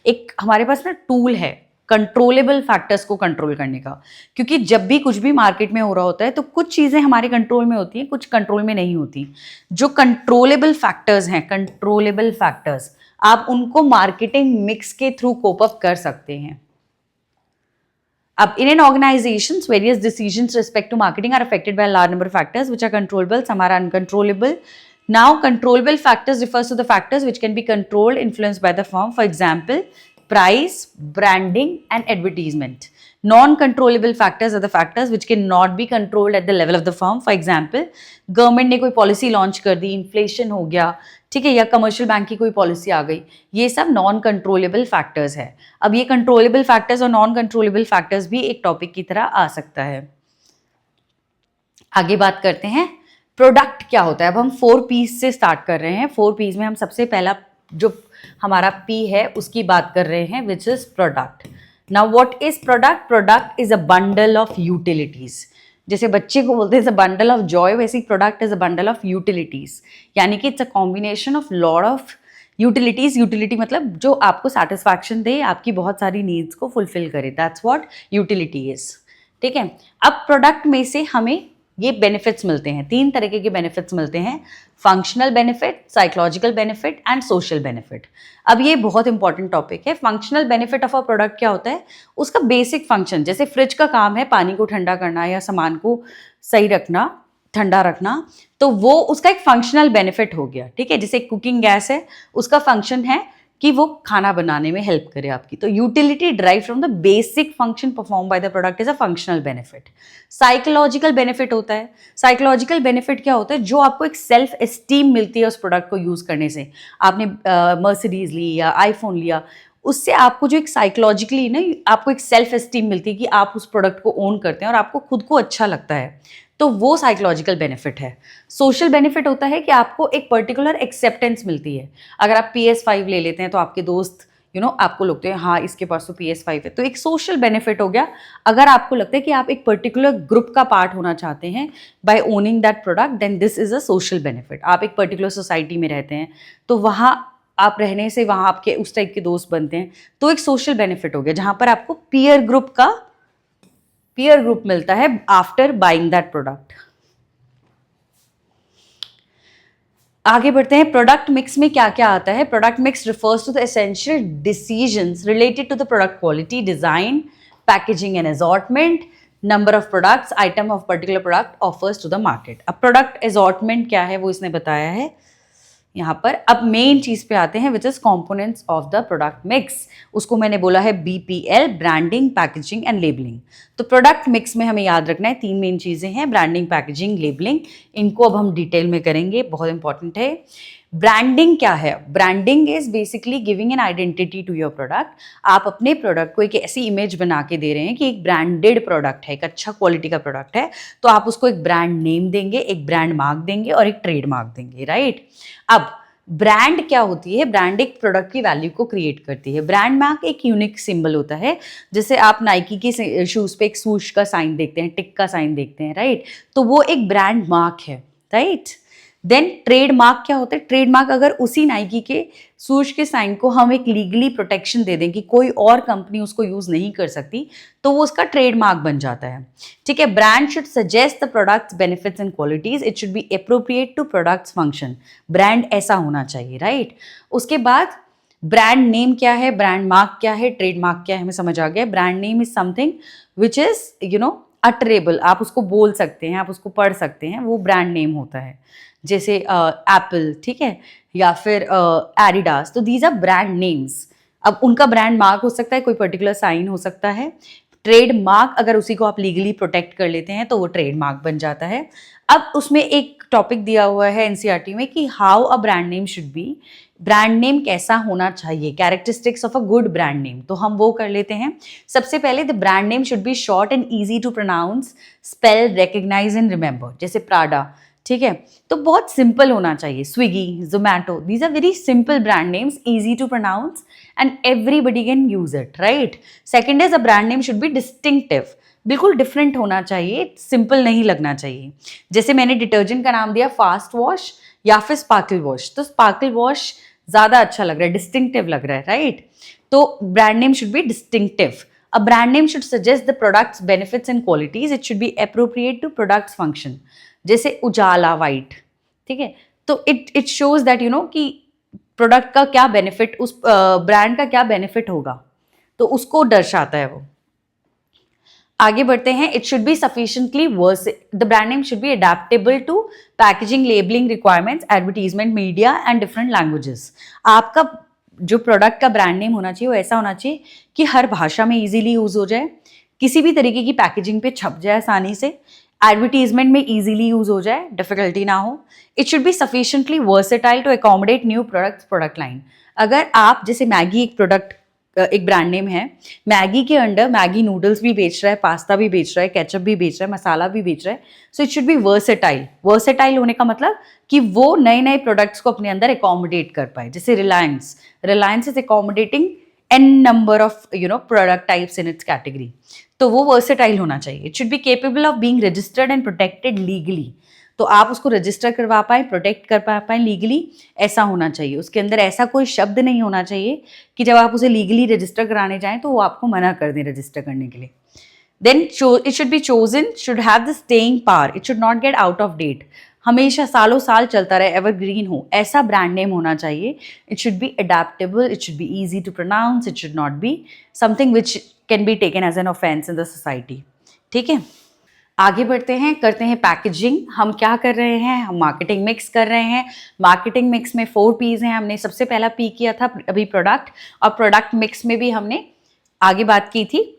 Speaker 1: एक हमारे पास ना टूल है कंट्रोलेबल फैक्टर्स को कंट्रोल करने का. क्योंकि जब भी कुछ भी मार्केट में हो रहा होता है तो कुछ चीज़ें हमारे कंट्रोल में होती हैं, कुछ कंट्रोल में नहीं होती. जो कंट्रोलेबल फैक्टर्स हैं, कंट्रोलेबल फैक्टर्स, आप उनको मार्केटिंग मिक्स के थ्रू कोप अप कर सकते हैं. अब in an organizations, various decisions respect to marketing are affected by a large number of factors which are controllable, some are uncontrollable. Now, controllable factors refers to the factors which can be controlled, influenced by the firm. For example, price, branding, and advertisement. Non-controllable factors are the factors which cannot be controlled at the level of the firm. For example, government ने कोई policy launch कर दी, inflation हो गया, ठीक है, या commercial bank की कोई पॉलिसी आ गई, ये सब नॉन कंट्रोलेबल फैक्टर्स है. अब ये कंट्रोलेबल फैक्टर्स और नॉन कंट्रोलेबल फैक्टर्स भी एक टॉपिक की तरह आ सकता है. आगे बात करते हैं प्रोडक्ट क्या होता है. अब हम 4 P's से स्टार्ट कर रहे हैं. 4 P's में हम सबसे पहला जो हमारा P है उसकी बात कर रहे हैं, which is product. Now what is product? Product is a bundle of utilities. जैसे बच्चे को बोलते हैं बंडल ऑफ जॉय, वैसे product is a bundle of utilities. यानी कि it's a combination of lot of utilities. Utility मतलब जो आपको सेटिस्फैक्शन दे, आपकी बहुत सारी नीड्स को फुलफिल करे. That's what utility is. ठीक है. अब प्रोडक्ट में से हमें ये बेनिफिट्स मिलते हैं, 3 तरीके के बेनिफिट्स मिलते हैं, functional benefit, psychological benefit and social benefit. अब ये बहुत इंपॉर्टेंट टॉपिक है. Functional benefit of a product क्या होता है? उसका बेसिक फंक्शन, जैसे फ्रिज का काम है पानी को ठंडा करना या सामान को सही रखना, ठंडा रखना, तो वो उसका एक फंक्शनल बेनिफिट हो गया. ठीक है. जैसे कुकिंग गैस है, उसका फंक्शन है कि वो खाना बनाने में हेल्प करे आपकी. तो utility drive from the basic function perform by the product is a functional benefit. Psychological benefit होता है. साइकोलॉजिकल बेनिफिट क्या होता है? जो आपको एक सेल्फ एस्टीम मिलती है उस प्रोडक्ट को यूज करने से. आपने मर्सिडीज ली या आईफोन लिया, उससे आपको जो एक साइकोलॉजिकली ना आपको एक सेल्फ एस्टीम मिलती है कि आप उस प्रोडक्ट को ओन करते हैं और आपको खुद को अच्छा लगता है, तो वो साइकोलॉजिकल बेनिफिट है. सोशल बेनिफिट होता है कि आपको एक पर्टिकुलर एक्सेप्टेंस मिलती है. अगर आप PS5 ले लेते हैं तो आपके दोस्त आपको लगते हैं हाँ इसके पास तो PS5 है, तो एक सोशल बेनिफिट हो गया. अगर आपको लगता है कि आप एक पर्टिकुलर ग्रुप का पार्ट होना चाहते हैं by owning that product, then this is a social benefit. आप एक पर्टिकुलर सोसाइटी में रहते हैं तो वहाँ आप रहने से वहाँ आपके उस टाइप के दोस्त बनते हैं, तो एक सोशल बेनिफिट हो गया जहाँ पर आपको पीयर ग्रुप मिलता है आफ्टर बाइंग दैट प्रोडक्ट. आगे बढ़ते हैं. प्रोडक्ट मिक्स में क्या क्या आता है? Product mix refers to the essential decisions related to the product quality, design, packaging and assortment, number of products, item of particular product offers to the market. अब product assortment क्या है वो इसने बताया है यहाँ पर. अब मेन चीज पे आते हैं which is components of the product mix. उसको मैंने बोला है BPL, branding, packaging and labelling. तो प्रोडक्ट मिक्स में हमें याद रखना है 3 मेन चीजें हैं, ब्रांडिंग, पैकेजिंग, लेबलिंग. इनको अब हम डिटेल में करेंगे, बहुत इंपॉर्टेंट है. ब्रांडिंग क्या है? Branding is basically giving an identity to your product. आप अपने प्रोडक्ट को एक ऐसी इमेज बना के दे रहे हैं कि एक ब्रांडेड प्रोडक्ट है, एक अच्छा क्वालिटी का प्रोडक्ट है, तो आप उसको एक ब्रांड नेम देंगे, एक ब्रांड मार्क देंगे और एक ट्रेड मार्क देंगे, राइट. अब ब्रांड क्या होती है? ब्रांड एक प्रोडक्ट की वैल्यू को क्रिएट करती है. ब्रांड मार्क एक यूनिक सिंबल होता है. जैसे आप नाइकी के शूज पे एक swoosh का साइन देखते हैं, टिक का साइन देखते हैं, राइट, तो वो एक ब्रांड मार्क है, राइट. देन ट्रेडमार्क क्या होता है? ट्रेडमार्क अगर उसी नाइकी के swoosh के साइन को हम एक लीगली प्रोटेक्शन दे दें कि कोई और कंपनी उसको यूज नहीं कर सकती, तो वो उसका ट्रेडमार्क बन जाता है. ठीक है. Brand should suggest the products, benefits and qualities. It should be appropriate to products function. Brand ऐसा होना चाहिए, राइट. उसके बाद ब्रांड नेम क्या है, ब्रांड मार्क क्या है, ट्रेडमार्क क्या है, हमें समझ आ गया. Brand name is something which is utterable. आप उसको बोल सकते हैं, आप उसको पढ़ सकते हैं, वो ब्रांड नेम होता है. जैसे एप्पल, ठीक है, या फिर एडिडास, तो दीज आर ब्रांड नेम्स. अब उनका ब्रांड मार्क हो सकता है, कोई पर्टिकुलर साइन हो सकता है. ट्रेडमार्क अगर उसी को आप लीगली प्रोटेक्ट कर लेते हैं तो वो ट्रेडमार्क बन जाता है। अब उसमें एक टॉपिक दिया हुआ है एनसीईआरटी में कि how a brand name should be, brand name कैसा होना चाहिए, characteristics of a good brand name. तो हम वो कर लेते हैं। सबसे पहले the brand name should be short and easy to pronounce, spell, recognise and remember. जैसे प्राडा, ठीक है, तो बहुत सिंपल होना चाहिए। Swiggy, Zomato, these are very simple brand names, easy to pronounce and everybody can use it, right. Second is a brand name should B distinctive, बिल्कुल different होना चाहिए, सिंपल नहीं लगना चाहिए। जैसे मैंने डिटर्जेंट का नाम दिया फास्ट वॉश या फिर स्पार्कल वॉश, तो स्पार्कल वॉश ज्यादा अच्छा लग रहा है, डिस्टिंक्टिव लग रहा है, राइट। तो brand name should B distinctive. A brand name should suggest the product's benefits and qualities. It should be appropriate to product's function. जैसे उजाला वाइट, ठीक है, तो it shows that you know कि प्रोडक्ट का क्या बेनिफिट, उस brand का क्या बेनिफिट होगा, तो उसको दर्शाता है वो। आगे बढ़ते हैं। It should be sufficiently verse, the brand name should be adaptable to packaging, labelling requirements, advertisement, media and different languages. आपका जो प्रोडक्ट का ब्रांड नेम होना चाहिए वो ऐसा होना चाहिए कि हर भाषा में इजीली यूज हो जाए, किसी भी तरीके की पैकेजिंग पे छप जाए आसानी से, एडवर्टीजमेंट में इजीली यूज हो जाए, डिफिकल्टी ना हो। It should be sufficiently versatile to accommodate new products, product line. अगर आप, जैसे मैगी एक प्रोडक्ट, एक ब्रांड नेम है, मैगी के अंडर मैगी नूडल्स भी बेच रहा है, पास्ता भी बेच रहा है, केचप भी बेच रहा है, मसाला भी बेच रहा है, so it should B versatile. Versatile होने का मतलब कि वो नए नए प्रोडक्ट्स को अपने अंदर अकोमोडेट कर पाए। जैसे Reliance, Reliance is accommodating n number of product types in its category, तो वो वर्सेटाइल होना चाहिए। It should be capable of being registered and protected legally, तो आप उसको रजिस्टर करवा पाए, प्रोटेक्ट कर पाए लीगली, ऐसा होना चाहिए। उसके अंदर ऐसा कोई शब्द नहीं होना चाहिए कि जब आप उसे लीगली रजिस्टर कराने जाएं तो वो आपको मना कर दें रजिस्टर करने के लिए। Then it should be chosen, should have the staying power, it should not get out of date, हमेशा सालों साल चलता रहे, एवरग्रीन हो, ऐसा ब्रांड नेम होना चाहिए। It should be adaptable, it should be easy to pronounce, it should not be something which can be taken as an offence in the society, ठीक है। आगे बढ़ते हैं, करते हैं पैकेजिंग। हम क्या कर रहे हैं, हम मार्केटिंग मिक्स कर रहे हैं। मार्केटिंग मिक्स में 4 P's हैं। हमने सबसे पहला P किया था अभी प्रोडक्ट, और प्रोडक्ट मिक्स में भी हमने आगे बात की थी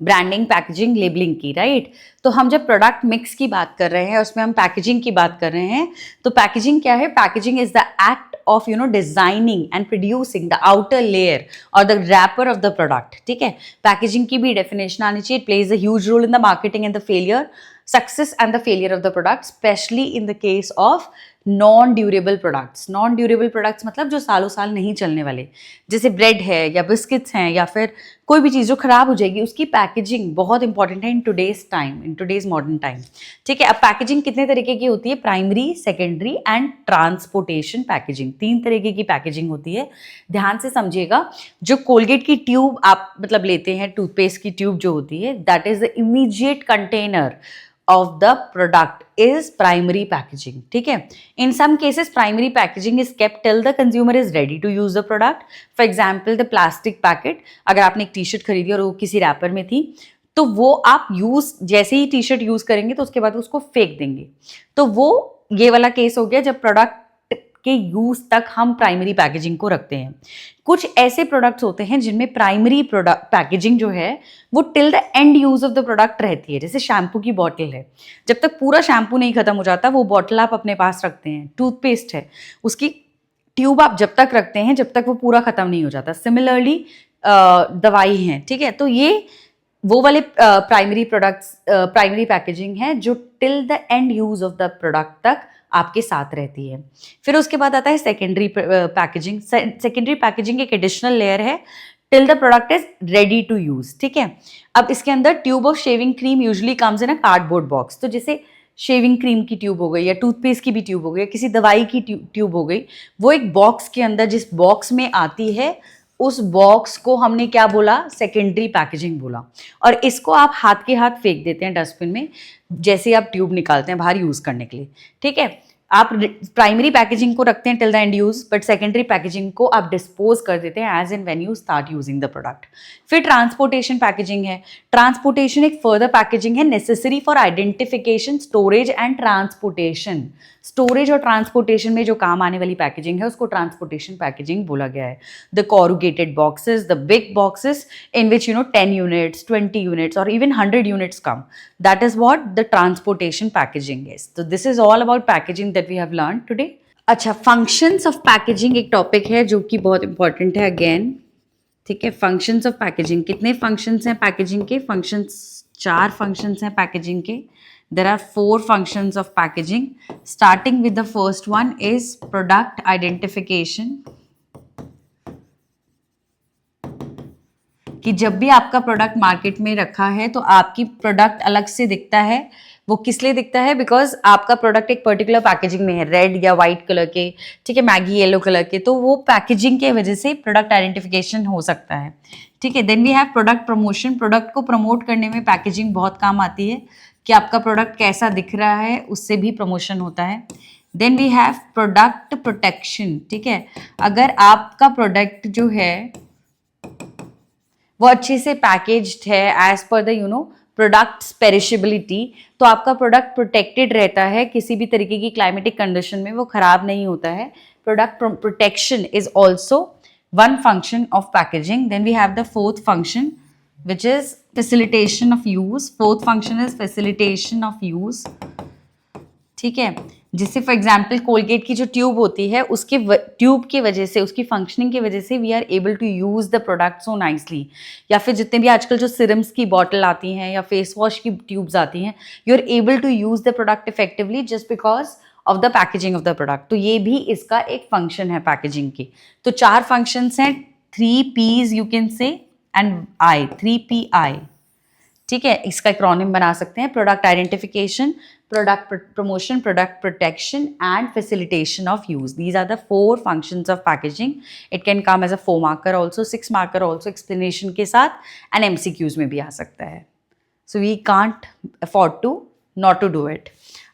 Speaker 1: ब्रांडिंग, पैकेजिंग, लेबलिंग की, राइट। तो हम जब प्रोडक्ट मिक्स की बात कर रहे हैं, उसमें हम पैकेजिंग की बात कर रहे हैं, तो पैकेजिंग क्या है? Packaging is the act of designing and producing the outer layer or the wrapper of the product, ठीक है। पैकेजिंग की भी डेफिनेशन आनी चाहिए। It plays a huge role in the marketing and the failure, success and the failure of the product, especially in the case of non durable products. Non durable products मतलब जो सालों साल नहीं चलने वाले, जैसे ब्रेड है या बिस्किट्स हैं या फिर कोई भी चीज़ जो खराब हो जाएगी, उसकी पैकेजिंग बहुत इंपॉर्टेंट है in today's time, in today's modern time, ठीक है। अब पैकेजिंग कितने तरीके की होती है? Primary, secondary and transportation packaging, 3 तरीके की पैकेजिंग होती है। ध्यान से समझिएगा। जो कोलगेट की ट्यूब आप मतलब लेते हैं, टूथपेस्ट की ट्यूब जो होती है, that is the immediate container of the product is primary packaging, ठीक है। In some cases primary packaging is kept till the consumer is ready to use the product. For example the plastic packet, अगर आपने एक T shirt खरीदी और वो किसी wrapper में थी, तो वो आप यूज, जैसे ही टी शर्ट यूज करेंगे तो उसके बाद उसको फेंक देंगे, तो वो ये वाला केस हो गया जब प्रोडक्ट के यूज तक हम प्राइमरी पैकेजिंग को रखते हैं। कुछ ऐसे प्रोडक्ट्स होते हैं जिनमें प्राइमरी प्रोडक्ट पैकेजिंग जो है वो till the end use of the product रहती है। जैसे शैम्पू की बॉटल है, जब तक पूरा शैम्पू नहीं खत्म हो जाता वो बॉटल आप अपने पास रखते हैं। टूथपेस्ट है, उसकी ट्यूब आप जब तक रखते हैं जब तक वो पूरा खत्म नहीं हो जाता। सिमिलरली दवाई है, ठीक है। तो ये वो वाले प्राइमरी प्रोडक्ट्स, प्राइमरी पैकेजिंग है जो till the end use of the product तक आपके साथ रहती है। फिर उसके बाद आता है सेकेंडरी पैकेजिंग। सेकेंडरी पैकेजिंग एक एडिशनल लेयर है till the product is ready to use, ठीक है। अब इसके अंदर tube of shaving cream usually comes in a cardboard box. तो जैसे शेविंग क्रीम की ट्यूब हो गई या टूथपेस्ट की भी ट्यूब हो गई, किसी दवाई की ट्यूब हो गई, वो एक बॉक्स के अंदर जिस बॉक्स में आती है उस बॉक्स को हमने क्या बोला? सेकेंडरी पैकेजिंग बोला। और इसको आप हाथ के हाथ फेंक देते हैं डस्टबिन में जैसे आप ट्यूब निकालते हैं बाहर यूज करने के लिए, ठीक है। आप प्राइमरी पैकेजिंग को रखते हैं till the end use, but secondary packaging को आप डिस्पोज कर देते हैं as and when you start using the product. फिर ट्रांसपोर्टेशन पैकेजिंग है। ट्रांसपोर्टेशन एक फर्दर पैकेजिंग है necessary for identification, storage and transportation. Storage और ट्रांसपोर्टेशन में जो काम आने वाली पैकेजिंग है उसको ट्रांसपोर्टेशन पैकेजिंग बोला गया है. The corrugated boxes, the big boxes in which 10 units, 20 units or even 100 units come, that is what the transportation packaging is. So this is all about packaging that we have learned today. अच्छा, functions of packaging एक topic है जो कि बहुत important है again. ठीक है, functions of packaging. कितने फंक्शंस हैं पैकेजिंग के? फंक्शंस 4 फंक्शंस हैं पैकेजिंग के. There are 4 functions of packaging. Starting with the first one is product identification. कि जब भी आपका प्रोडक्ट मार्केट में रखा है तो आपकी प्रोडक्ट अलग से दिखता है. वो किस लिए दिखता है? बिकॉज आपका प्रोडक्ट एक पर्टिकुलर पैकेजिंग में है, रेड या वाइट कलर के, ठीक है, मैगी येलो कलर के, तो वो पैकेजिंग के वजह से प्रोडक्ट आइडेंटिफिकेशन हो सकता है. ठीक है. Then we have product promotion. Product को प्रमोट करने में पैकेजिंग बहुत काम आती है कि आपका प्रोडक्ट कैसा दिख रहा है, उससे भी प्रमोशन होता है. Then we have product protection. ठीक है, अगर आपका प्रोडक्ट जो है वो अच्छे से पैकेज्ड है as per the products perishability, तो आपका प्रोडक्ट प्रोटेक्टेड रहता है, किसी भी तरीके की क्लाइमेटिक कंडीशन में वो खराब नहीं होता है. Product protection is also one function of packaging. Then we have the fourth function which is facilitation of use. Fourth function is facilitation of use. ठीक है, जिससे फॉर एग्जाम्पल कोलगेट की जो ट्यूब होती है उसके ट्यूब की वजह से, उसकी फंक्शनिंग की वजह से we are able to use the product so nicely. या फिर जितने भी आजकल जो सिरम्स की बॉटल आती हैं या फेस वॉश की ट्यूब्स आती हैं, you are able to use the product effectively just because of the packaging of the product. तो ये भी इसका एक फंक्शन है पैकेजिंग की. तो 4 फंक्शंस हैं, 3 P's you can say and I, 3PI. ठीक है, इसका एक्रोनिम बना सकते हैं. Product identification, product promotion, product protection and facilitation of use. These are the 4 functions of packaging. It can come as a 4 marker also, 6 marker also, explanation के साथ, and MCQs में भी आ सकता है. So we can't afford to not to do it.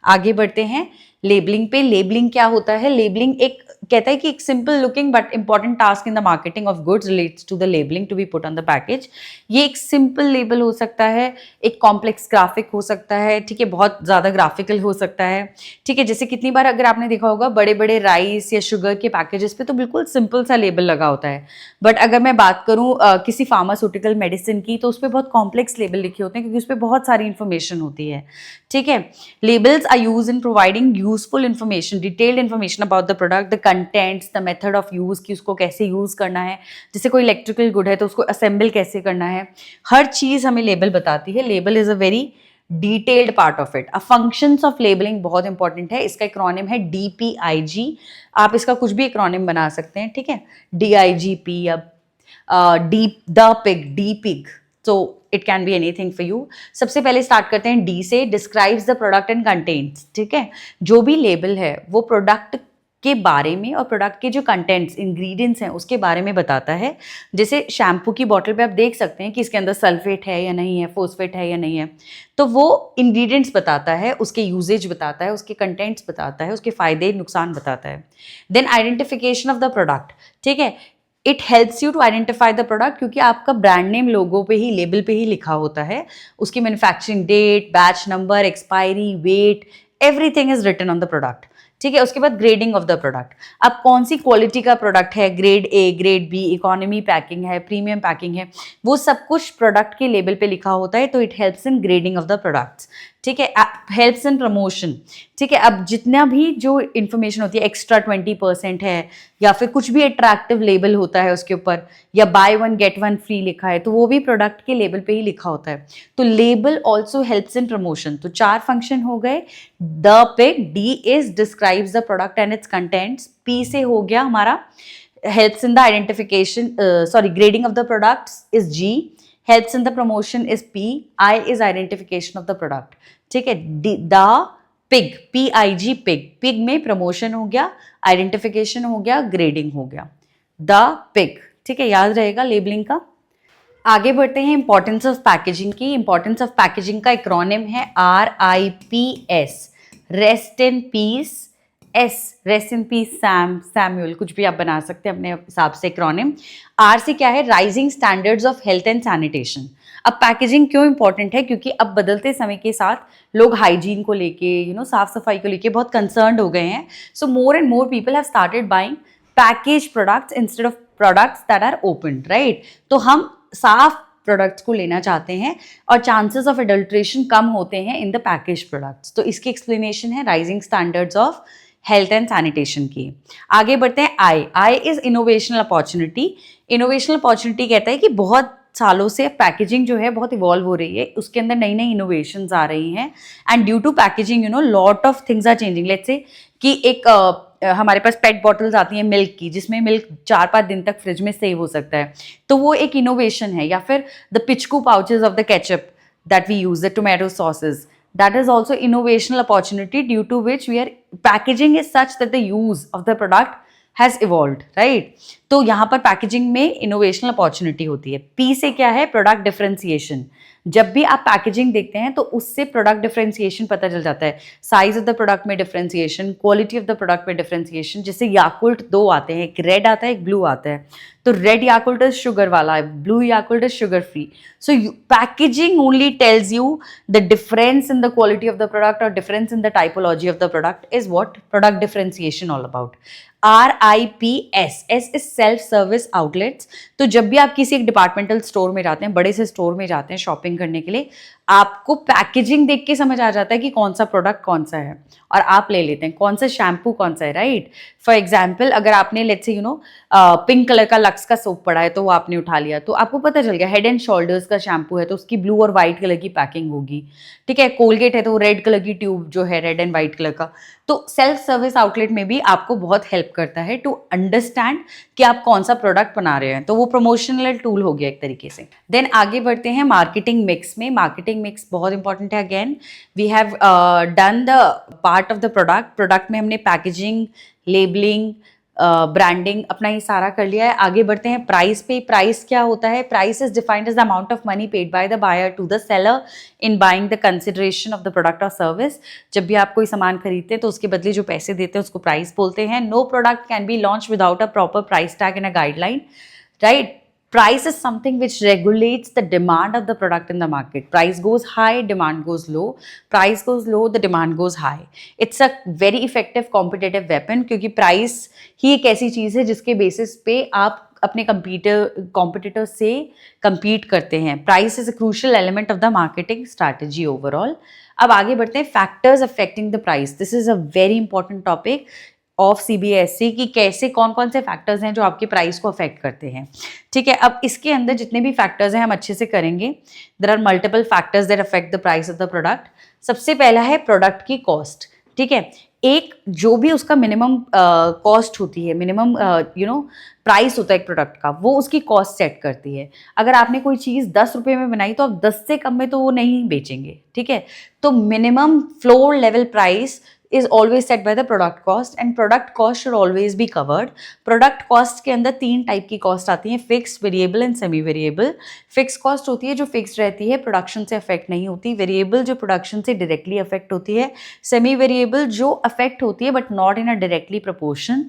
Speaker 1: आगे बढ़ते हैं labelling पे. लेबलिंग क्या होता है? लेबलिंग एक कहता है कि एक simple looking but important task in the marketing of goods relates to the labelling to be put on the package. ये एक सिंपल लेबल हो सकता है, एक कॉम्प्लेक्स ग्राफिक हो सकता है, ठीक है, बहुत ज़्यादा ग्राफिकल हो सकता है. ठीक है, जैसे कितनी बार अगर आपने देखा होगा बड़े बड़े राइस या शुगर के पैकेजेस पे तो बिल्कुल सिंपल सा लेबल लगा होता है. बट अगर मैं बात करूँ किसी फार्मास्यूटिकल मेडिसिन की तो उस पर बहुत कॉम्प्लेक्स लेबल लिखे होते हैं क्योंकि उस पर बहुत सारी इंफॉर्मेशन होती है. ठीक है, labels are use in providing useful information, detailed information about the product, the contents, the method of use, कि उसको कैसे यूज़ करना है. जैसे कोई इलेक्ट्रिकल गुड है तो उसको असेंबल कैसे करना है, हर चीज़ हमें लेबल बताती है. Label is a very detailed part of it. Functions of labelling बहुत इंपॉर्टेंट है. इसका एक्रोनिम है DPIG. आप इसका कुछ भी एक्रोनिम बना सकते हैं. ठीक है, DIGP या the pig. So it can be anything for you. सबसे पहले स्टार्ट करते हैं D से. Describes the product and contents. ठीक है, जो भी लेबल है वो प्रोडक्ट के बारे में और प्रोडक्ट के जो कंटेंट्स, इंग्रेडिएंट्स हैं उसके बारे में बताता है. जैसे शैम्पू की बॉटल पे आप देख सकते हैं कि इसके अंदर सल्फेट है या नहीं है, फोस्फेट है या नहीं है, तो वो इंग्रेडिएंट्स बताता है, उसके यूजेज बताता है, उसके कंटेंट्स बताता है, उसके फायदे नुकसान बताता है. Then identification of the product. ठीक है, it helps you to identify the product क्योंकि आपका ब्रांड नेम लोगो पे ही, लेबल पे ही लिखा होता है. उसकी manufacturing date, batch number, expiry, weight, everything is written on the product. ठीक है, उसके बाद ग्रेडिंग ऑफ द प्रोडक्ट. अब कौन सी क्वालिटी का प्रोडक्ट है, grade A, grade B, economy packing है, प्रीमियम पैकिंग है, वो सब कुछ प्रोडक्ट के लेबल पे लिखा होता है. तो it helps in grading of the products. ठीक है, हेल्प्स इन प्रमोशन. ठीक है, अब जितना भी जो इन्फॉर्मेशन होती है, एक्स्ट्रा 20% है या फिर कुछ भी अट्रैक्टिव लेबल होता है उसके ऊपर, या बाय 1 गेट 1 फ्री लिखा है, तो वो भी प्रोडक्ट के लेबल पे ही लिखा होता है. तो label also helps in promotion. तो 4 फंक्शन हो गए. The pig, D is describes the product and it's contents. P से हो गया हमारा helps in the identification, grading of the products is G. Helps in the promotion is P. I is identification of the product. ठीक है, the pig, PIG, pig. pig में promotion हो गया, identification हो गया, ग्रेडिंग हो गया. the pig. ठीक है, याद रहेगा लेबलिंग का. आगे बढ़ते हैं इंपॉर्टेंस ऑफ पैकेजिंग की. इंपॉर्टेंस ऑफ पैकेजिंग का एक्रोनिम है RIPS. Rest in peace. S, rest in peace Samuel, कुछ भी आप बना सकते हैं अपने हिसाब से एक्रोनिम. R से क्या है? Rising standards of health and sanitation. अब पैकेजिंग क्यों इंपॉर्टेंट है, क्योंकि अब बदलते समय के साथ लोग हाइजीन को लेके साफ सफाई को लेके बहुत कंसर्न्ड हो गए हैं. So more and more people have started buying package products instead of products that are open, right. तो हम साफ प्रोडक्ट्स को लेना चाहते हैं और चांसेस ऑफ एडल्ट्रेशन कम होते हैं इन द पैकेज प्रोडक्ट्स. तो इसकी एक्सप्लेनेशन है rising standards of health and sanitation की. आगे बढ़ते हैं. I is इनोवेशनल opportunity. इनोवेशनल अपॉर्चुनिटी कहता है कि बहुत सालों से पैकेजिंग जो है बहुत इवॉल्व हो रही है, उसके अंदर नई नई इनोवेशंस आ रही हैं and due to packaging lot of things are changing. Let's say कि एक हमारे पास पेट बॉटल्स आती हैं मिल्क की, जिसमें मिल्क 4-5 दिन तक फ्रिज में सेव हो सकता है, तो वो एक इनोवेशन है. या फिर the Pichku pouches of the ketchup that we use, the tomato sauces, that is also innovational opportunity due to which we are packaging is such that the use of the product has evolved, right. तो यहाँ पर packaging में इनोवेशनल opportunity होती है. P से क्या है? Product differentiation. जब भी आप पैकेजिंग देखते हैं तो उससे प्रोडक्ट डिफरेंशिएशन पता चल जाता है. साइज ऑफ द प्रोडक्ट में differentiation, quality of the product में डिफरेंशिएशन. जैसे याकुल्ट 2 आते हैं, एक रेड आता है एक ब्लू आता है. तो रेड याकुल्ट इज शुगर वाला, blue Yakult is sugar free. So packaging only tells you the difference in the quality of the product और difference in the typology of the product is what product differentiation all about. RIPS, S is self service outlets. तो जब भी आप किसी एक departmental store में जाते हैं, बड़े से स्टोर में जाते हैं शॉपिंग करने के लिए, आपको पैकेजिंग देख के समझ आ जाता है कि कौन सा प्रोडक्ट कौन सा है और आप ले लेते हैं. कौन सा शैम्पू कौन सा है, राइट. फॉर एग्जाम्पल, अगर आपने लेट्स से पिंक कलर का लक्स का सोप पड़ा है तो वो आपने उठा लिया, तो आपको पता चल गया. हेड एंड शोल्डर्स का शैम्पू है तो उसकी ब्लू और व्हाइट कलर की पैकिंग होगी, ठीक है. कोलगेट है तो वो रेड कलर की ट्यूब जो है, रेड एंड व्हाइट कलर का. तो सेल्फ सर्विस आउटलेट में भी आपको बहुत हेल्प करता है टू अंडरस्टैंड कि आप कौन सा प्रोडक्ट बना रहे हैं. तो वो प्रमोशनल टूल हो गया एक तरीके से. देन आगे बढ़ते हैं मार्केटिंग मिक्स में. मार्केटिंग मिक्स बहुत इंपॉर्टेंट है. Again we have done the part of the product में हमने पैकेजिंग, लेबलिंग, ब्रांडिंग अपना ये सारा कर लिया है. आगे बढ़ते हैं प्राइस पे. प्राइस क्या होता है? Price is defined as the amount of money paid by the buyer to the seller in buying the consideration of the product और सर्विस. जब भी आप कोई सामान खरीदते हैं तो उसके बदले जो पैसे देते हैं उसको प्राइस बोलते हैं. No product can be launch without a proper price tag in a guideline, right. Price is something which regulates the demand of the product in the market. Price goes high, demand goes low. Price goes low, the demand goes high. It's a very effective competitive weapon क्योंकि price ही एक ऐसी चीज़ है जिसके basis पे आप अपने competitor से compete करते हैं. Price is a crucial element of the marketing strategy overall. अब आगे बढ़ते हैं factors affecting the price. This is a very important topic of CBSE कि कैसे कौन कौन से फैक्टर्स हैं जो आपके प्राइस को अफेक्ट करते हैं, ठीक है. अब इसके अंदर जितने भी फैक्टर्स हैं हम अच्छे से करेंगे. There are multiple factors that affect the price of the product. सबसे पहला है प्रोडक्ट की कॉस्ट, ठीक है. एक जो भी उसका मिनिमम कॉस्ट होती है, मिनिमम प्राइस होता है एक प्रोडक्ट का, वो उसकी कॉस्ट सेट करती है. अगर आपने कोई चीज़ 10 रुपये में बनाई तो आप 10 से कम में तो वो नहीं बेचेंगे, ठीक है. तो minimum floor level price is always set by the product cost and product cost should always be covered. Product cost के अंदर 3 टाइप की कॉस्ट आती हैं, fix, variable and semi variable. Fix cost होती है जो फिक्स रहती है, प्रोडक्शन से अफेक्ट नहीं होती. वेरिएबल जो प्रोडक्शन से डायरेक्टली अफेक्ट होती है. सेमी वेरिएबल जो अफेक्ट होती है but not in a directly proportion,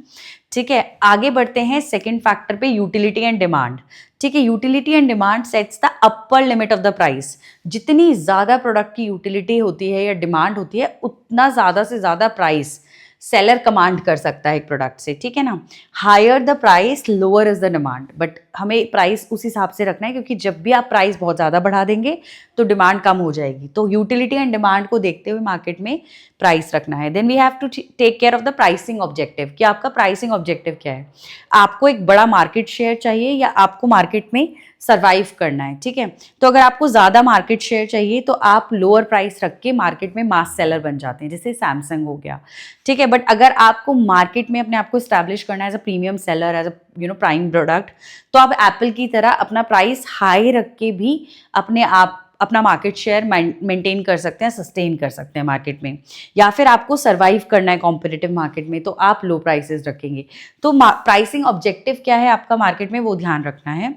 Speaker 1: ठीक है. आगे बढ़ते हैं सेकेंड फैक्टर पे, यूटिलिटी एंड डिमांड, ठीक है. Utility and demand sets the upper limit of the price. जितनी ज़्यादा प्रोडक्ट की यूटिलिटी होती है या डिमांड होती है उतना ज़्यादा से ज़्यादा प्राइस सेलर कमांड कर सकता है एक प्रोडक्ट से, ठीक है ना. Higher the price lower is the demand, but हमें प्राइस उस हिसाब से रखना है क्योंकि जब भी आप प्राइस बहुत ज़्यादा बढ़ा देंगे तो डिमांड कम हो जाएगी. तो यूटिलिटी एंड डिमांड को देखते हुए मार्केट में प्राइस रखना है. Then we have to take care of the pricing objective कि आपका प्राइसिंग ऑब्जेक्टिव क्या है. आपको एक बड़ा मार्केट शेयर चाहिए या आपको मार्केट में सर्वाइव करना है, ठीक है. तो अगर आपको ज़्यादा मार्केट शेयर चाहिए तो आप लोअर प्राइस रख के मार्केट में मास सेलर बन जाते हैं, जैसे सैमसंग हो गया, ठीक है. बट अगर आपको मार्केट में अपने आप को स्टैब्लिश करना है as a premium seller, as a prime product, तो आप एप्पल की तरह अपना प्राइस हाई रख के भी अपने आप अपना मार्केट शेयर मेंटेन कर सकते हैं, सस्टेन कर सकते हैं मार्केट में. या फिर आपको सर्वाइव करना है कॉम्पिटिटिव मार्केट में तो आप लो प्राइसेस रखेंगे. तो प्राइसिंग ऑब्जेक्टिव क्या है आपका मार्केट में, वो ध्यान रखना है.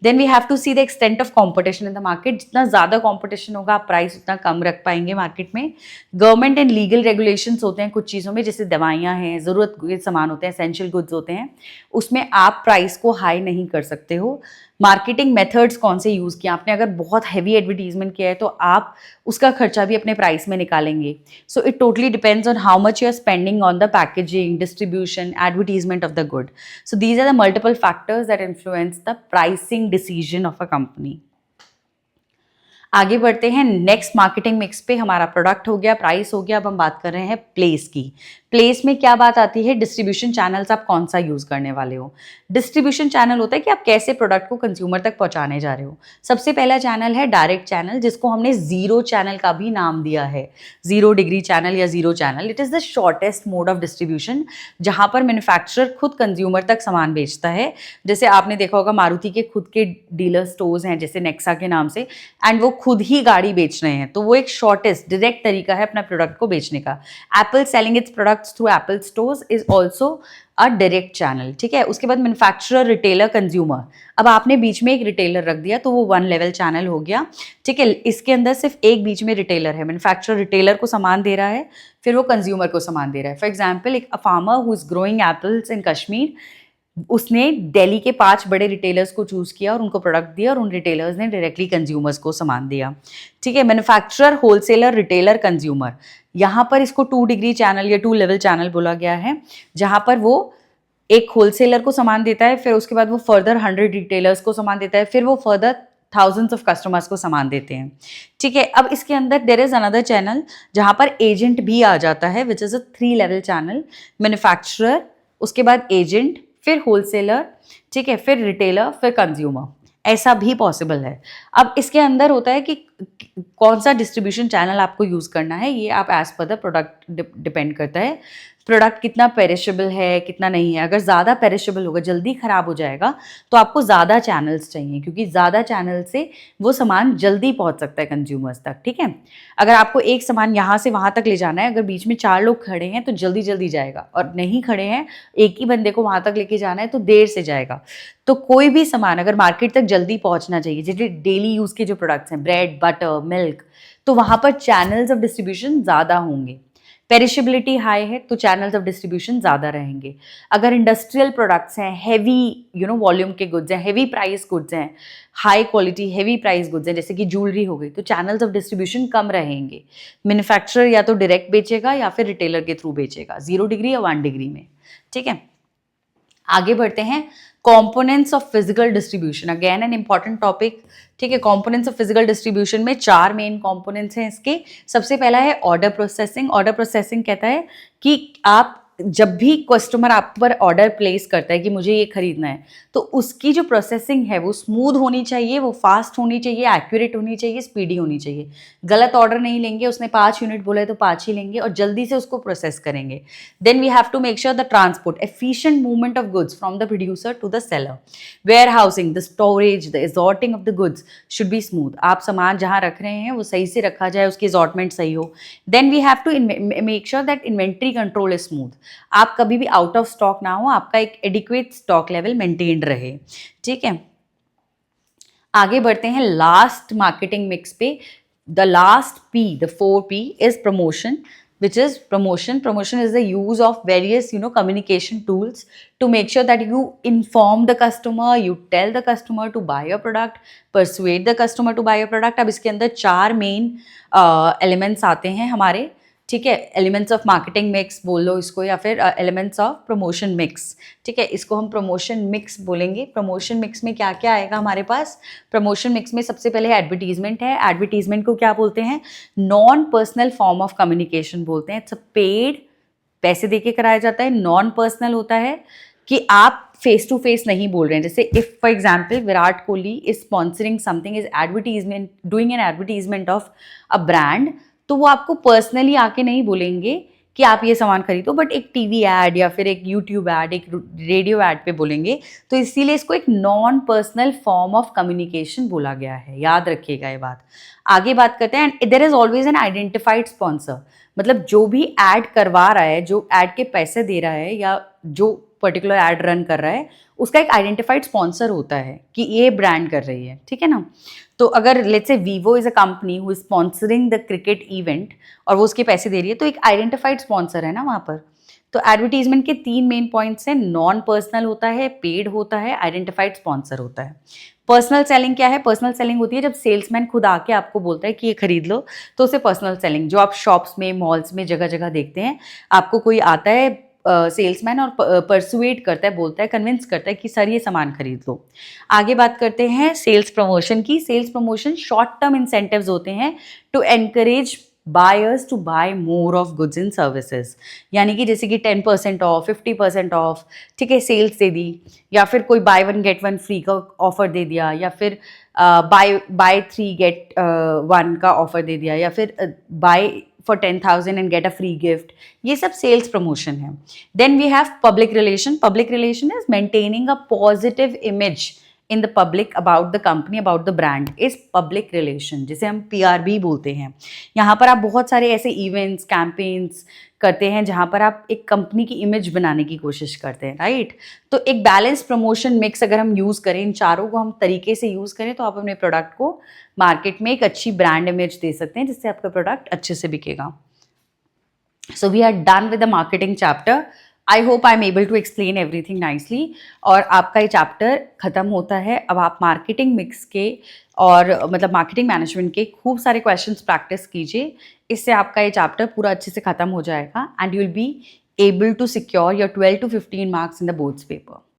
Speaker 1: Then we have to see the extent of competition in the market. जितना ज़्यादा कॉम्पिटिशन होगा आप प्राइस उतना कम रख पाएंगे मार्केट में. गवर्नमेंट एंड लीगल रेगुलेशंस होते हैं कुछ चीज़ों में, जैसे दवाइयाँ हैं, ज़रूरत के सामान होते हैं, एसेंशियल गुड्स होते हैं, उसमें आप प्राइस को हाई नहीं कर सकते हो. मार्केटिंग मेथड्स कौन से यूज़ किए आपने, अगर बहुत हैवी एडवर्टीजमेंट किया है तो आप उसका खर्चा भी अपने प्राइस में निकालेंगे. So it totally depends on how much you are spending on the packaging, distribution, advertisement of the good. So these are the multiple factors that influence the pricing decision of a company. आगे बढ़ते हैं next marketing mix पे. हमारा product हो गया, price हो गया, अब हम बात कर रहे हैं प्लेस की. प्लेस में क्या बात आती है, डिस्ट्रीब्यूशन चैनल्स आप कौन सा यूज करने वाले हो. डिस्ट्रीब्यूशन चैनल होता है कि आप कैसे प्रोडक्ट को कंज्यूमर तक पहुंचाने जा रहे हो. सबसे पहला चैनल है डायरेक्ट चैनल, जिसको हमने जीरो चैनल का भी नाम दिया है, 0 डिग्री चैनल या zero channel. It is the shortest mode of distribution, जहां पर मैन्युफैक्चरर खुद कंज्यूमर तक सामान बेचता है. जैसे आपने देखा होगा मारुति के खुद के डीलर स्टोर्स हैं, जैसे नेक्सा के नाम से, एंड वो खुद ही गाड़ी बेच रहे हैं. तो वो एक शॉर्टेस्ट डायरेक्ट तरीका है अपना प्रोडक्ट को बेचने का. Apple selling its products through Apple stores is also a direct channel. ठीक है. उसके बाद मैन्युफैक्चरर, रिटेलर, कंज्यूमर. अब आपने बीच में एक रिटेलर रख दिया तो वो 1 लेवल चैनल हो गया. ठीक है. इसके अंदर सिर्फ एक बीच में रिटेलर है. मैन्युफैक्चरर रिटेलर को सामान दे रहा है, फिर वो कंज्यूमर को सामान दे रहा है. फॉर एग्जाम्पल, एक farmer who is growing apples in Kashmir, उसने दिल्ली के 5 बड़े रिटेलर्स को चूज किया और उनको प्रोडक्ट दिया, और उन रिटेलर्स ने डायरेक्टली कंज्यूमर्स को सामान दिया. ठीक है. Manufacturer, wholesaler, retailer, consumer. यहाँ पर इसको 2 डिग्री चैनल या 2 लेवल चैनल बोला गया है, जहाँ पर वो एक होलसेलर को सामान देता है, फिर उसके बाद वो फर्दर 100 रिटेलर्स को सामान देता है, फिर वो फर्दर थाउजेंड्स ऑफ कस्टमर्स को सामान देते हैं. ठीक है. अब इसके अंदर देयर इज अनदर चैनल जहाँ पर एजेंट भी आ जाता है, which is a 3 level channel. Manufacturer, उसके बाद एजेंट, फिर होलसेलर. ठीक है. फिर रिटेलर, फिर कंज्यूमर. ऐसा भी पॉसिबल है. अब इसके अंदर होता है कि कौन सा डिस्ट्रीब्यूशन चैनल आपको यूज करना है, ये आप as per the product depend करता है. प्रोडक्ट कितना पेरिशेबल है, कितना नहीं है. अगर ज़्यादा पेरिशेबल होगा, जल्दी ख़राब हो जाएगा, तो आपको ज़्यादा चैनल्स चाहिए, क्योंकि ज़्यादा चैनल से वो सामान जल्दी पहुंच सकता है कंज्यूमर्स तक. ठीक है. अगर आपको एक सामान यहाँ से वहाँ तक ले जाना है, अगर बीच में 4 लोग खड़े हैं तो जल्दी जल्दी जाएगा, और नहीं खड़े हैं, एक ही बंदे को वहाँ तक लेके जाना है तो देर से जाएगा. तो कोई भी सामान अगर मार्केट तक जल्दी पहुँचना चाहिए, जैसे डेली यूज़ के जो प्रोडक्ट्स हैं, ब्रेड, बटर, मिल्क, तो वहाँ पर चैनल्स ऑफ डिस्ट्रीब्यूशन ज़्यादा होंगे. पेरिशेबिलिटी हाई है तो चैनल्स ऑफ डिस्ट्रीब्यूशन ज़्यादा रहेंगे. अगर इंडस्ट्रियल प्रोडक्ट्स हैं, हैवी वॉल्यूम के गुड्स हैं, हैवी प्राइस गुड्स हैं, high quality heavy price goods हैं, जैसे कि ज्वेलरी हो गई, तो चैनल्स ऑफ डिस्ट्रीब्यूशन कम रहेंगे. मैन्युफैक्चरर या तो डायरेक्ट बेचेगा या फिर रिटेलर के थ्रू बेचेगा, 0 डिग्री या 1 डिग्री में. ठीक है. आगे बढ़ते हैं. Components of physical distribution, again an important topic. ठीक है. कंपोनेंट्स ऑफ फिजिकल डिस्ट्रीब्यूशन में 4 मेन कंपोनेंट्स हैं इसके. सबसे पहला है ऑर्डर प्रोसेसिंग. ऑर्डर प्रोसेसिंग कहता है कि आप जब भी कस्टमर आप पर ऑर्डर प्लेस करता है कि मुझे ये खरीदना है, तो उसकी जो प्रोसेसिंग है वो स्मूथ होनी चाहिए, वो फास्ट होनी चाहिए, एक्यूरेट होनी चाहिए, स्पीडी होनी चाहिए. गलत ऑर्डर नहीं लेंगे, उसने 5 यूनिट बोला है तो 5 ही लेंगे, और जल्दी से उसको प्रोसेस करेंगे. Then we have to make sure the transport, efficient movement of goods from the producer to the seller. Warehousing, the storage, the assorting of the goods should be smooth. आप सामान जहाँ रख रहे हैं वो सही से रखा जाए, उसकी एजॉर्टमेंट सही हो. Then we have to make sure that inventory control is smooth. आप कभी भी आउट ऑफ स्टॉक ना हो, आपका एक एडिक्वेट स्टॉक लेवल मेंटेन्ड रहे. ठीक है. आगे बढ़ते हैं लास्ट मार्केटिंग मिक्स पे. The last P, the 4P is promotion, which is promotion. Promotion is the use of various communication tools to make sure that you inform the customer, you tell the customer to buy your product, persuade the customer to buy your product. अब इसके अंदर 4 main elements आते हैं हमारे. ठीक है. Elements of marketing mix बोल लो इसको, या फिर एलिमेंट्स ऑफ प्रमोशन मिक्स. ठीक है. इसको हम प्रमोशन मिक्स बोलेंगे. प्रमोशन मिक्स में क्या क्या आएगा हमारे पास. प्रमोशन मिक्स में सबसे पहले एडवर्टीजमेंट है. एडवर्टीजमेंट को क्या बोलते हैं, non personal form of communication बोलते हैं. इट्स अ पेड, पैसे दे के कराया जाता है. नॉन पर्सनल होता है कि आप फेस टू फेस नहीं बोल रहे हैं. जैसे if for example Virat Kohli is sponsoring something, is advertisement, doing an advertisement of a brand, तो वो आपको पर्सनली आके नहीं बोलेंगे कि आप ये सामान खरीदो, बट एक टीवी ऐड या फिर एक यूट्यूब ऐड, एक रेडियो ऐड पे बोलेंगे. तो इसीलिए इसको एक non personal form of communication बोला गया है. याद रखिएगा ये बात. आगे बात करते हैं. And there is always an identified sponsor. मतलब जो भी ऐड करवा रहा है, जो ऐड के पैसे दे रहा है, या जो पर्टिकुलर ऐड रन कर रहा है, उसका एक आइडेंटिफाइड स्पॉन्सर होता है कि ये ब्रांड कर रही है. ठीक है ना. तो अगर लेट्स से Vivo is a company who is sponsoring the cricket event और वो उसके पैसे दे रही है, तो एक आइडेंटिफाइड स्पॉन्सर है ना वहाँ पर. तो एडवर्टीजमेंट के 3 मेन पॉइंट्स हैं, नॉन पर्सनल होता है, पेड होता है, आइडेंटिफाइड स्पॉन्सर होता है। पर्सनल सेलिंग क्या है? पर्सनल सेलिंग होती है जब सेल्समैन खुद आके आपको बोलता है कि ये खरीद लो, तो उसे पर्सनल सेलिंग, जो आप शॉप्स में, मॉल्स में जगह-जगह देखते हैं, आपको कोई आता है सेल्समैन और परसुएट करता है, बोलता है, कन्विंस करता है कि सर ये सामान खरीद लो। आगे बात करते हैं सेल्स प्रमोशन की। Sales promotion short term incentives होते हैं to encourage buyers to buy more of goods and services. यानी कि जैसे कि 10% ऑफ, 50% ऑफ, ठीक है, सेल्स दे दी, या फिर कोई by one get one free का ऑफर दे दिया, या फिर बाय 3 गेट 1 का ऑफर दे दिया, या फिर buy for 10,000 and get a free gift. ये सब सेल्स प्रमोशन है। Then we have public relation. Public relation is maintaining a positive image in the public about the company, about the brand, is public relation, जिसे हम PRB बोलते हैं। यहाँ पर आप बहुत सारे ऐसे इवेंट्स, कैंपेन्स करते हैं जहाँ पर आप एक कंपनी की इमेज बनाने की कोशिश करते हैं, राइट? तो एक बैलेंस प्रमोशन मिक्स अगर हम यूज़ करें, इन चारों को हम तरीके से यूज़ करें, तो आप अपने प्रोडक्ट को मार्केट में एक अच्छी ब्रांड इमेज दे सकते हैं, जिससे आपका प्रोडक्ट अच्छे से बिकेगा। So we are done with the marketing chapter. I hope I'm able to explain everything nicely. और आपका ये चैप्टर खत्म होता है। अब आप मार्केटिंग मिक्स के और मतलब मार्केटिंग मैनेजमेंट के खूब सारे क्वेश्चंस प्रैक्टिस कीजिए। इससे आपका ये चैप्टर पूरा अच्छे से खत्म हो जाएगा and you will be able to secure your 12 to 15 marks in the boards paper.